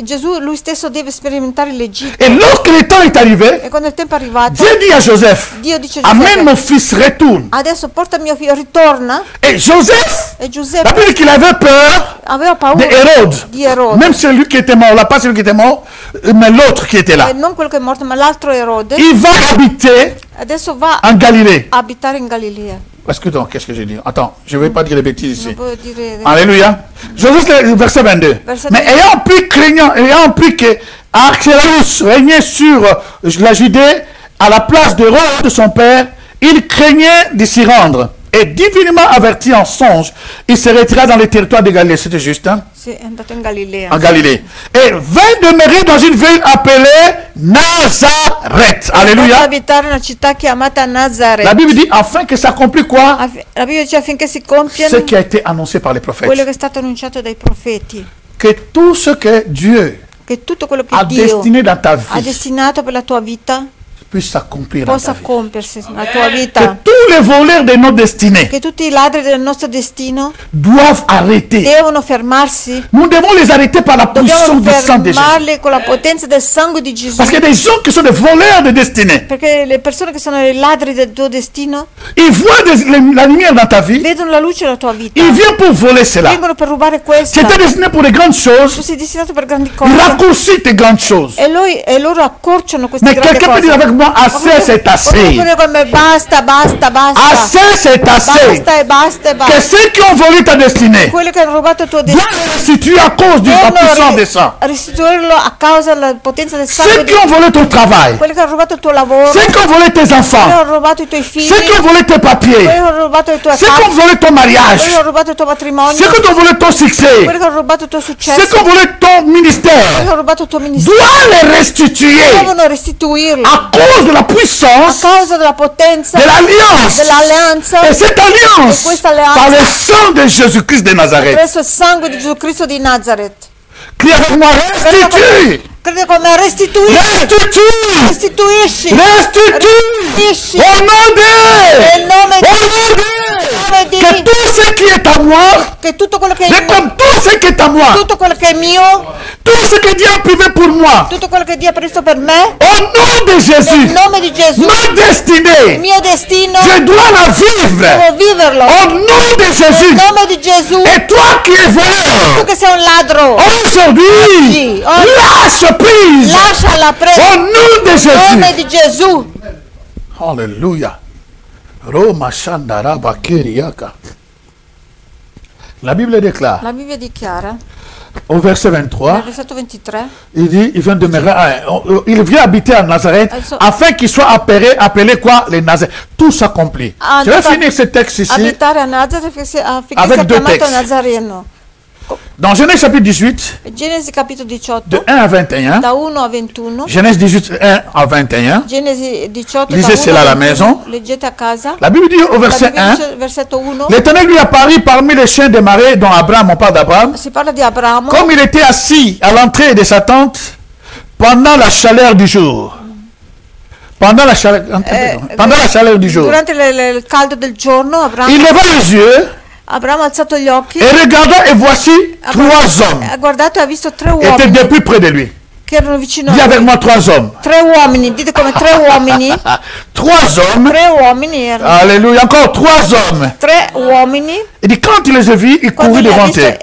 Gesù lui stesso deve sperimentare l'Egitto. Et lorsque le temps est arrivé, E quando il tempo è arrivato, Dieu dit à Joseph, Dio dice a amène Giuseppe, mon fils, retourne. adesso porta mio figlio, ritorna. Et Joseph, E la Giuseppe Bible dit qu'il avait peur aveva paura d'Hérode. di Erode. Même celui qui était mort, là, pas celui qui était mort, mais l'autre qui était là. E non quello che è morto, ma l'altro Erode. Il va habiter Adesso va en Galilée. a abitare in Galilea. Qu'est-ce que j'ai dit? Attends, je ne vais pas dire les bêtises ici. Non può dire. Alléluia. Joseph, le verset 22. Verset Mais 22. ayant appris que Archélaus régnait sur la Judée à la place de Hérode de son père, il craignait de s'y rendre. Et divinement averti en songe, il se retira dans les territoires de Galilée. C'était juste, hein? Sì, è andato in Galilea. En Galilée. Et vint demeurer dans une ville appelée Nazareth. Va Alléluia. abitare in una città chiamata Nazareth. La Bible dit afin que s'accomplit quoi? La Bibbia dice affinché si Ce compiano qui a été annoncé par les prophètes. quello che è stato annunciato dai profeti. Que tout ce que Dieu che tutto quello che ha Dio destiné dans ta vie ha destinato per la tua vita puisse s'accomplir possa compiersi nella tua vita. Que tous les voleurs de nos destinées Che tutti i ladri del nostro destino doivent arrêter. devono fermarsi. Nous devons les arrêter par la puissance du sang de Jésus. Fermarli con la potenza del sangue di Gesù. Parce qu'il y a des gens qui sont des voleurs de destinée. Perché le persone che sono i ladri del tuo destino, ils voient la lumière dans ta vie. Vedono la luce nella tua vita. Ils viennent pour voler cela. Vengono per rubare questo. Tu étais destiné pour les grandes choses. Tu sei destinato per grandi cose. Raccourcis tes grandes choses. E loro accorciano queste Mais grandi quelqu'un peut dire avec moi, assez c'est assez. Basta, basta, basta. Assez c'est assez. Basta e basta e basta. Que ceux qui ont volé ta destinée Quelli che hanno rubato il tuo destino doivent restituer à cause de la puissance de sang. Restituirlo a causa della potenza del sangue. Ceux qui ont volé ton travail. Quelli che hanno rubato il tuo lavoro. Ceux qui ont volé tes enfants. Quelli che hanno rubato i tuoi figli. Ceux qui ont volé tes papiers. Quelli che hanno rubato il tuo Ceux qui ont volé ton mariage. Quelli che hanno rubato il tuo matrimonio. Ceux qui ont volé ton succès. Quelli che hanno rubato il tuo successo. Ceux qui ont volé ton ministère. Quelli che hanno rubato il tuo ministero. Doivent les restituer. Devono restituirlo. À cause de la puissance. A causa della potenza. De l'alliance. Dell'alleanza. Et cette alliance. E questa alleanza. Par le sang de Jésus-Christ de Nazareth. Attraverso il sangue di Gesù Cristo di Nazareth. Crie avec moi, restitue. Crede con me, restituisci. Restitue. Restituisci. Restitue. Au nom de. Nel nome di. Que tout ce qui est à moi. Che tutto quello che è mio. Comme tout ce qui est à moi. Tutto quello che è mio. Tout ce que Dieu a privé pour moi. Tutto quello che Dio ha previsto per me. Au nom de Jésus. Nel nome di Gesù. Ma destinée. Il mio destino. Je dois la vivre. Devo viverlo. Au nom de Jésus. Nel nome di Gesù. Et toi qui es voleur. Tu che sei un ladro. Aujourd'hui. Lâche prise. Lascia la presa. Au nom de Jésus. Nel nome di Gesù. Alléluia. Roma Shandaraba Kiriaka. La Bible déclare. La Bibbia dichiara. Au verset 23, versetto 23, il dit, il vient habiter à Nazareth afin qu'il soit appelé quoi? Les Nazaréens. Tout s'accomplit. Je vais finir ce texte ici avec deux textes. Dans Genèse chapitre 18, Genesi capitolo 18, de 1 à 21, da 1 a 21, Genèse 18, 1 à 21, Genesi 18, lisez cela à la maison. Leggete a casa. La Bible dit au verset 1, l'Éternel lui apparut parmi les chiens des marais dont Abraham, on parle d'Abraham, si parla di Abramo, comme il était assis à l'entrée de sa tente pendant la chaleur du jour. Pendant la chaleur du jour. Durante il caldo del giorno, Abramo, il leva les yeux. Abramo ha alzato gli occhi et regardant, et voici trois hommes ha guardato e ha visto tre uomini étaient depuis près de lui. Che erano vicino Dis a lui. avec moi trois hommes. Tre uomini, dite come tre uomini. Trois hommes. Tre uomini erano. Alléluia, encore trois hommes. Tre uomini. Il dit quand il les a vus, il courut devant eux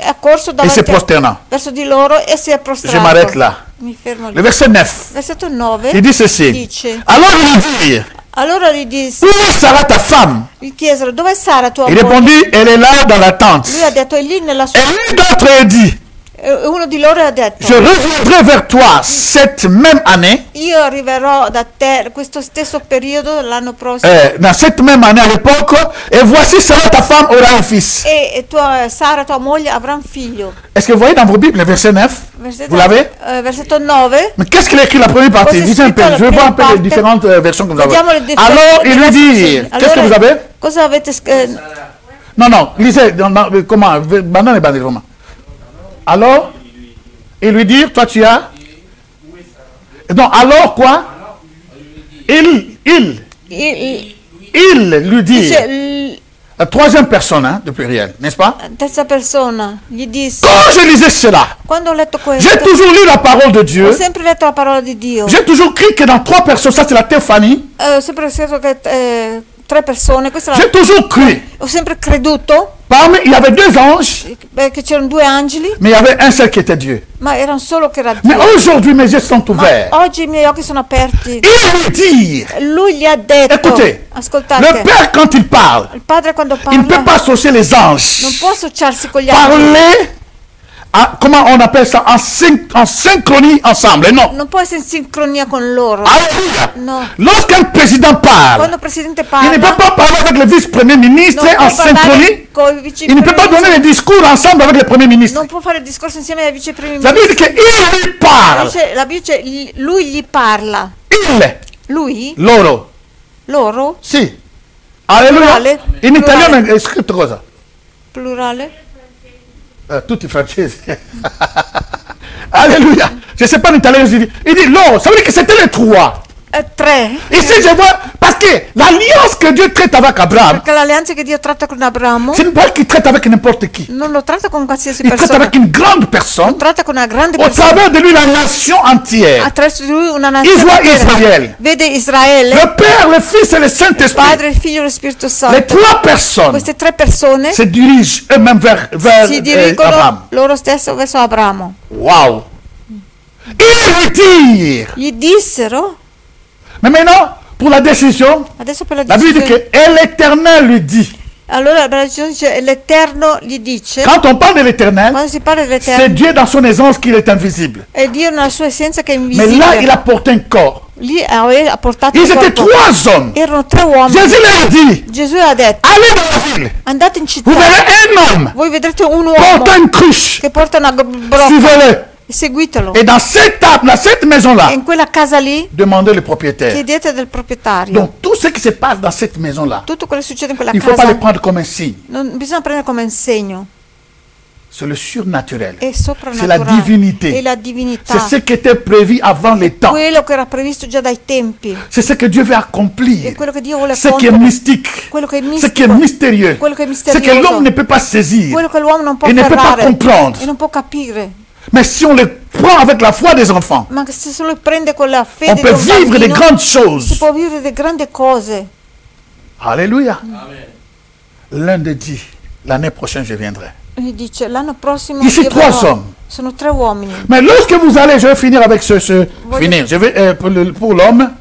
et se prosterna. Verso di loro e si è prostrato. Je m'arrête là. Mi fermo lì. Le verset 9. Versetto 9. Il dit ceci. Dice, alors il dit, allora gli disse, où est Sarah ta femme? Gli chiesero, dove è Sara tua Il moglie? répondit, elle est là dans la tente. Lui ha detto, è lì nella sua. Et l'un d'entre eux dit, uno di loro ha detto, je reviendrai vers toi cette même année. Io arriverò da te questo stesso periodo l'anno prossimo. Dans cette même année à l'époque, et voici Sarah ta femme aura un fils. E Sara tua moglie avrà un figlio. Est-ce que vous voyez dans vos Bibles le verset 9? Vous l'avez? Versetto 9. Mais qu'est-ce qu'il a écrit la première partie? Dites un peu, je vais voir un peu les différentes versions que vous avez. Alors il lui dit, qu'est-ce que vous avez? Cosa avete scritto? Non, lisez, comment? Bandone bandit vraiment. Alors, il lui dit, toi tu as? Non, alors quoi? Il lui dit, la troisième personne, hein, de pluriel, n'est-ce pas? Terza persona, gli disse. Quand je lisais cela, quando ho letto questo, j'ai toujours lu la parole de Dieu. Ho sempre letto la parola di Dio. J'ai toujours cru que dans trois personnes, ça c'est la théophanie. Ho sempre scritto che tre persone, j'ai toujours cru. Ho sempre creduto. Parmi, il y avait deux anges. Che c'erano due angeli. Mais il y avait un seul qui était Dieu. Ma erano solo che era Dio. Mais aujourd'hui mes yeux sont ouverts. Oggi i miei occhi sono aperti. Il lui dit. Lui gli ha detto. Écoutez. Ascoltate. Le Père quand il parle. Il Padre quando parla. Il ne peut pas associer les anges. Non può associarsi con gli angeli. Parler. Comment on appelle ça? En synchronie ensemble, non? Non può essere in sincronia con loro. Alléluia. No. Lorsqu'un président parle, quando il presidente parla, il ne peut pas parler avec le vice-premier ministre en synchronie. Il ne peut pas donner les discours ensemble avec le premier ministre. Non può fare il discorso insieme ai vicepremi ministri. La Bibbia dice che lui parla. La Bibbia dice lui gli parla. Lui? Loro? Sì. Alleluia. In italiano è scritto cosa? Plurale? Tutti francesi. Alléluia. Je ne sais pas l'italien, il dit l'or, ça veut dire que c'était les 3. Ici je vois, parce que l'alliance que Dieu traite avec Abraham, c'est une parole qui traite avec n'importe qui. Il traite avec une grande personne, au travers de lui la nation entière. Il voit Israël, le Père, le Fils et le Saint-Esprit. Les 3 personnes se dirigent eux-mêmes vers Abraham. Wow. Gli dissero. Mais maintenant, pour la décision, la Bible dit que l'Éternel lui dit. Allora l'Eterno gli dice. Quand on parle de l'Éternel, c'est Dieu dans son essence qui est invisible. È Dio nella sua essenza che è invisibile. Mais là, il a porté un corps. Lì ha portato Ils étaient 3 hommes. Erano 3 uomini. Jésus leur a dit. Gesù ha detto. Allez dans la ville. Andate in città. Vous verrez un homme. Voi vedrete un uomo. Portant une cruche. Che porta una brocca. Suivez-le. Seguitelo. Et dans cette table, dans cette maison-là, in quella casa lì, demandez le propriétaire. Chiedete del proprietario. Donc tout ce qui se passe dans cette maison-là, tutto quello che succede in quella il ne faut pas le prendre comme un signe. Non bisogna prendere come un segno. C'est le surnaturel. C'est la divinité. È la divinità. C'est ce qui était prévu avant les temps. Quello che era previsto già dai tempi. C'est ce que Dieu veut accomplir. È quello che Dio vuole ce qui est mystique. Quello che è mistico. Ce qui est mystérieux. Quello che è ce que l'homme ne peut pas saisir. Quello che l'uomo non può et ne peut pas comprendre. E non può capire. Mais si on le prend avec la foi des enfants, ma se lo prende con la fede on peut vivre de grandes choses. Si può vivere de grandi cose. Alléluia. L'un de dit, l'année prochaine je viendrai. Il dice, l'anno prossimo ici 3 hommes. Sono 3 uomini. Mais lorsque vous allez, je vais finir avec finir. Je vais pour l'homme,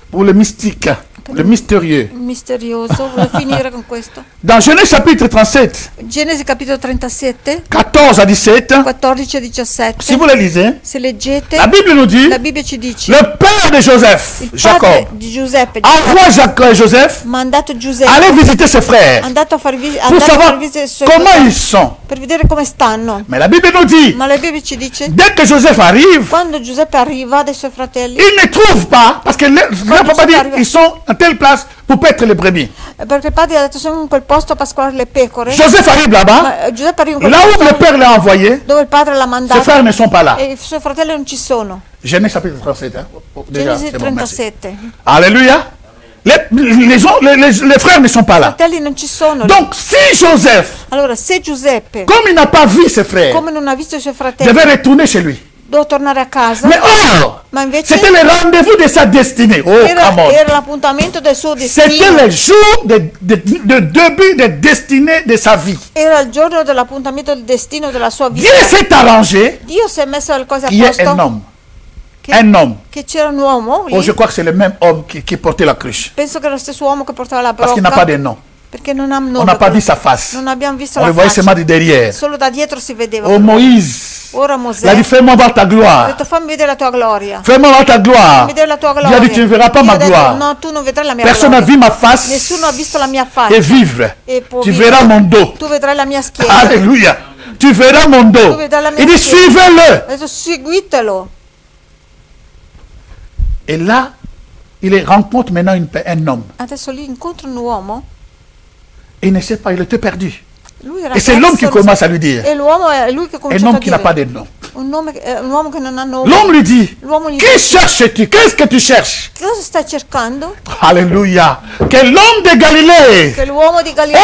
pour le mystique. Le mystérieux. Misterioso, vuole finire con questo. Dans Genèse chapitre 37. Genesi capitolo 37. 14 à 17. 14 a 17. Si vous le lisez. Se leggete. La Bible nous dit. La Bibbia ci dice. Le père de Joseph, Jacob. Di Giuseppe. Envoie Joseph. Mandato Giuseppe. Aller visiter ses frères. Andato a far visita. Pour savoir comment ils sont. Per vedere come stanno. Mais la Bible nous dit. Ma la Bibbia ci dice. Dès que Joseph arrive. Quando Giuseppe arriva dai suoi fratelli. Il ne trouve pas parce que le papa dit ils sont à telle place pour paître les brebis. Perché il padre ha detto sono in quel posto a pascolare le pecore. Joseph arrive là-bas. Là où le père l'a envoyé. Dove il padre l'ha mandato. Ses frères ne sont pas là. E i suoi fratelli non ci sono. Genèse chapitre 37. Genesi 37. Alléluia. Les frères ne sont pas là. Fratelli non ci sono. Donc si Joseph. Allora se Giuseppe. Comme il n'a pas vu ses frères. Come non ha visto i suoi fratelli. Devait retourner chez lui. Doveva tornare a casa. Mais or, c'était le rendez-vous de sa destinée. Oh, era l'appuntamento del suo destino. C'était le jour de début de destinée de sa vie. Era il giorno dell'appuntamento del destino della sua vita. Dieu s'est arrangé. Dio si è messo le cose a posto. Qui est un homme. Un homme. Che c'era un uomo lì. Oh, je crois que c'est le même homme qui portait la cruche. Penso che era lo stesso uomo che portava la brocca. Parce qu'il n'a pas de nom. Perché non ha nome. On n'a pas vu sa face. Non abbiamo visto on la le voyait seulement de derrière. Solo da dietro si vedeva. Oh Moïse. Ora Mosè. Il a dit fais-moi voir ta gloire. Ha detto fammi vedere la tua gloria. Fais-moi voir ta gloire. Fammi vedere la tua gloria. Il a dit tu ne verras pas ma gloire. No, tu non vedrai la mia Personne n'a vu ma face. Nessuno ha visto la mia faccia. Et vivre. Tu vivere. verras mon dos. Tu vedrai la mia schiena. Alléluia. Tu verras mon dos. Il dit suivez-le. Ha detto seguitelo. Et là, il rencontre maintenant un homme. Adesso lì incontra un uomo. Et il ne sait pas, il était perdu. Et c'est l'homme qui commence à lui dire. E l'uomo è lui che comincia un homme qui n'a pas de nom. Un uomo che non ha nome. L'homme lui dit, qui cherches-tu? Qu'est-ce que tu cherches? Cosa stai cercando? Alléluia. Que l'homme de Galilée. Che l'uomo di Galilea.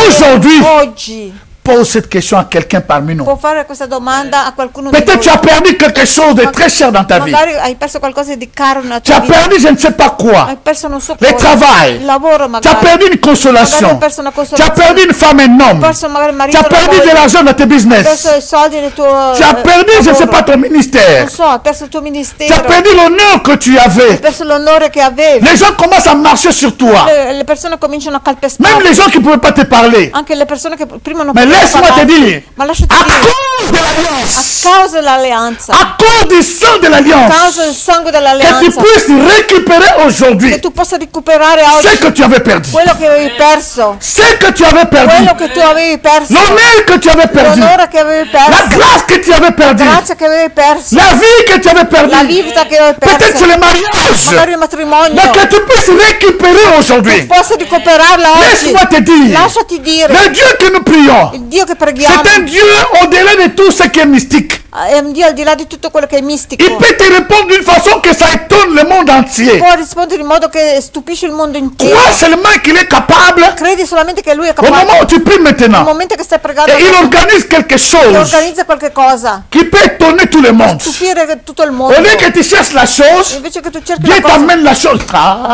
Oggi. Pose cette question à quelqu'un parmi nous. Può fare questa domanda a qualcuno di noi. Peut-être tu as perdu quelque chose de très cher dans ta vie. Magari hai perso qualcosa di caro nella tua vita. Tu as perdu je ne sais pas quoi. Hai perso non so le travail. Il lavoro magari. Tu as perdu une consolation. Hai perso una tu as perdu une femme et un homme. Hai perso magari marito. Tu as perdu de l'argent dans tes business. Hai perso i soldi nel tuo Tu as perdu je ne sais pas ton ministère. Non so, hai perso il tuo ministero. Tu as perdu l'honneur que tu avais. Hai perso l'onore che avevi. Les gens commencent à marcher sur toi. Le persone cominciano a calpestare. Même les gens qui ne pouvaient pas te parler. Anche le persone che prima non potevano parlare. Mais laisse-moi te dire. Ma lasciati dire, a causa dell'alleanza, a causa del sangue dell'alleanza, a causa del sangue dell'alleanza, che tu puisses récupérer aujourd'hui, che tu possa recuperare oggi, ce que tu avais perdu, quello che avevi perso, ce que tu avais perdu, quello che tu avevi perso, l'honneur que tu avais perdu, l'onore che avevi perso, la grâce que tu avais perdu, la grazia che avevi perso, la vie que tu avais perdu, la vita che avevi perso, peut-être c'est le mariage, magari il matrimonio, mais que tu puisses récupérer aujourd'hui, tu possa recuperarla oggi. Laisse-moi te dire, lasciati dire, le Dieu que nous prions, il Dio che preghiamo. C'est un Dieu au-delà de tout ce qui est mystique. È un Dio al di là di tutto quello che è mistico. Il peut te répondre d'une façon que ça étonne le monde entier. Può rispondere in modo che stupisce il mondo intero. Crois seulement qu'il est capable. Credi solamente che lui è Au capace. moment où tu pries maintenant. Nel momento che stai pregando. Et il organise quelque chose. Organizza qualche cosa. Qui peut étonner tout le monde. Stupire tutto il mondo. Au lieu que tu cherches la chose. Invece che tu cerchi Dieu la cosa. t'amène la chose.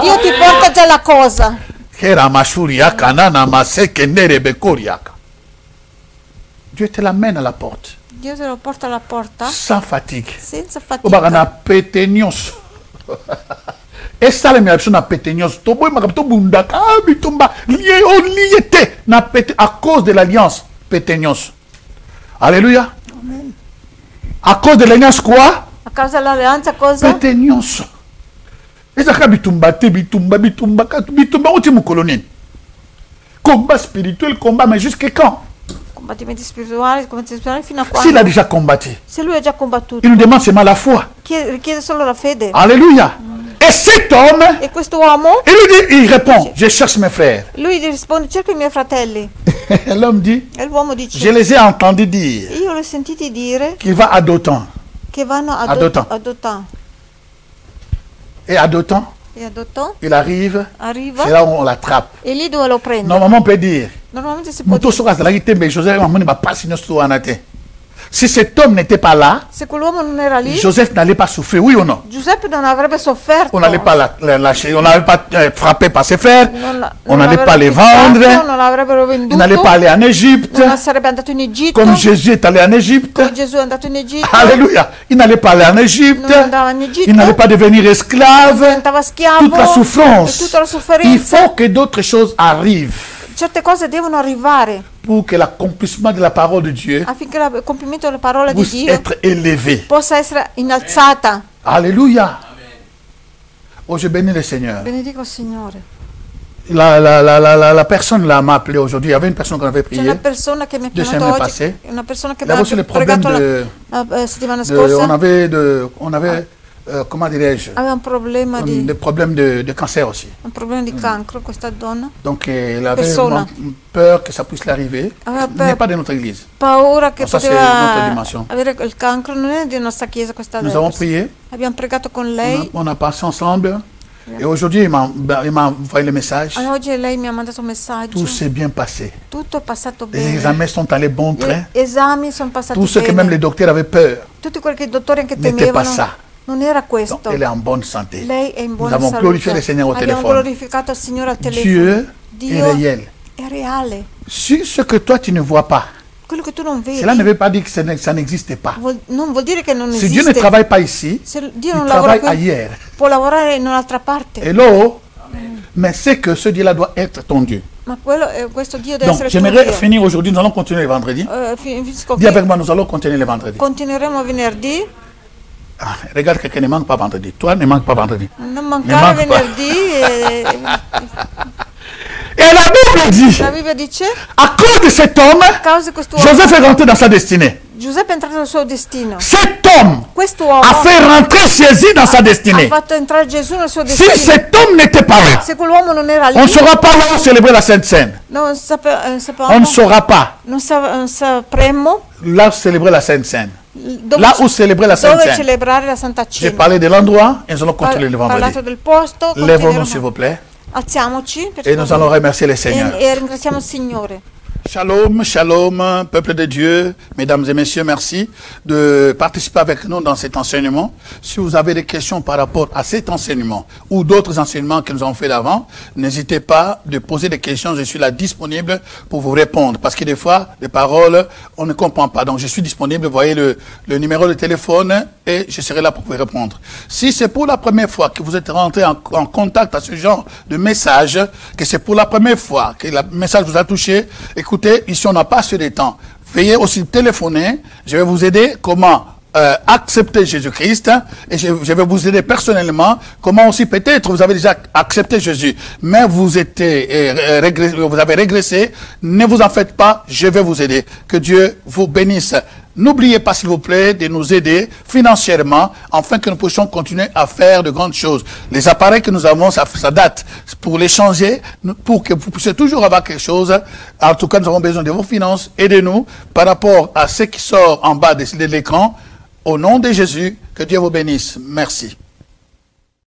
Dio ti porta già la cosa. Dieu te l'amène à la porte. Dio te lo porta alla porta. Sans fatigue. Senza fatica. Et ça, les personnes péténios, à cause de l'alliance péténios. Alléluia. Amen. À cause de l'alliance quoi? A causa dell'alleanza cosa? Péténios. Et ça, bitumba, combat spirituel, combat, mais jusqu'à quand? Combattimenti spirituali fino a quando? S'il a déjà combattu. Se lui ha già combattuto. Il nous demande seulement la foi. Richiede solo la fede. Alléluia. Et cet homme, e quest'uomo, il répond, je cherche mes frères. Lui risponde, cerco i miei fratelli. L'homme dit, e l'uomo dice, je les ai entendus dire, io l'ho sentiti dire, qu'il va à Dothan. Che vanno a Dothan. Et à Dothan, il arrive, c'est là où on l'attrape. E lì dove lo prende. Normalement, on peut dire, normalmente si può dire, si cet homme n'était pas là, se quell'uomo non era lì, Joseph n'allait pas souffrir, oui ou non? Giuseppe non avrebbe sofferto. On n'allait pas lâcher, on n'allait pas frapper par ses frères, on n'allait pas les vendre, il n'allait pas aller en Égypte, non sarebbe andato in Egitto, comme Jésus est allé en Égypte. Come Gesù è andato in Egitto. Alléluia. Il n'allait pas aller en Égypte, il n'allait pas devenir esclave, toute la souffrance. Il faut que d'autres choses arrivent. Certe cose devono arrivare pour que l'accomplissement de la parole de Dieu affinché il compimento della parola di puisse Dio être élevé. Possa essere innalzata. Alléluia. Oh, je bénis le Seigneur. Benedico il Signore. La personne là m'a appelé aujourd'hui. Il y avait une personne qu'on avait prié. C'è una persona che mi ha chiamato oggi. Una persona che mi ha pregato la settimana scorsa. On avait comment dirais-je? Aveva un problema des problèmes de cancer aussi. Un problema di cancro, questa donna. Donc elle avait peur que ça puisse l'arriver. Ce n'est pas de notre église. Paura che ça, poteva avere il cancro, non è di nostra chiesa questa donna. Nous avons prié. Abbiamo pregato con lei. On a passé ensemble. Et aujourd'hui, il m'a envoyé le message. Oggi lei mi ha mandato un messaggio. Tout s'est bien passé. Tutto è passato bene. Les examens sont allés bon train. Gli esami sono passati bene. Tout ce que même les docteurs avaient peur. Tutti quelli che i dottori anche temevano. Non era questo. Donc, elle est en bonne santé. Lei è in buona salute. Nous avons glorifié le Seigneur au téléphone. Abbiamo glorificato il Signore al telefono. Dieu est réel. È reale. Si ce que toi tu ne vois pas, quello che tu non vedi, cela ne veut pas dire que ça n'existe pas. Non vuol dire che non esiste. Si Dieu ne travaille pas ici, Dio non il travaille ailleurs. Può lavorare in un'altra parte. Hello? Mais c'est que ce Dieu-là doit être ton Dieu. Ma questo Dio deve Donc, essere tuo j'aimerais Dio. finir aujourd'hui, nous allons continuer le vendredi. Dis avec moi, nous allons continuer le vendredi. Continueremo venerdì. Ah, regarde quelqu'un ne manque pas vendredi. Toi, ne manque pas vendredi. Non mancare venerdì. Et la Bible dit, la Bibbia dice, à cause de cet homme, Joseph est rentré dans sa destinée. Giuseppe è entrato nel suo destino. Cet homme a fait rentrer Jésus dans sa destinée. Ha fatto entrare Gesù nel suo destino. Si cet homme n'était pas là, se quell'uomo non era lì, on ne saura pas là où célébrer la Sainte Seine. On ne saura pas. Non sapremmo là où célébrer la Sainte Seine. Là où célébrer la Sainte Seine. Celebrare la Santa Cena. J'ai parlé de l'endroit et nous allons continuer le vendredi. Lèvons-nous s'il vous plaît. Alziamoci et nous allons remercier le Seigneur. E ringraziamo il Signore. Shalom, shalom, peuple de Dieu, mesdames et messieurs, merci de participer avec nous dans cet enseignement. Si vous avez des questions par rapport à cet enseignement ou d'autres enseignements que nous avons fait d'avant, n'hésitez pas de poser des questions, je suis là disponible pour vous répondre. Parce que des fois, les paroles, on ne comprend pas. Donc je suis disponible, vous voyez le numéro de téléphone et je serai là pour vous répondre. Si c'est pour la première fois que vous êtes rentré en contact à ce genre de message, que c'est pour la première fois que le message vous a touché, écoutez, ici on n'a pas assez de temps. Veuillez aussi téléphoner. Je vais vous aider comment accepté Jésus-Christ, et je vais vous aider personnellement, comment aussi peut-être vous avez déjà accepté Jésus, mais vous avez régressé, ne vous en faites pas, je vais vous aider. Que Dieu vous bénisse. N'oubliez pas, s'il vous plaît, de nous aider financièrement, afin que nous puissions continuer à faire de grandes choses. Les appareils que nous avons, ça date. Pour les changer, pour que vous puissiez toujours avoir quelque chose. En tout cas, nous avons besoin de vos finances. Aidez-nous par rapport à ce qui sort en bas de l'écran. Au nom de Jésus, que Dieu vous bénisse. Merci.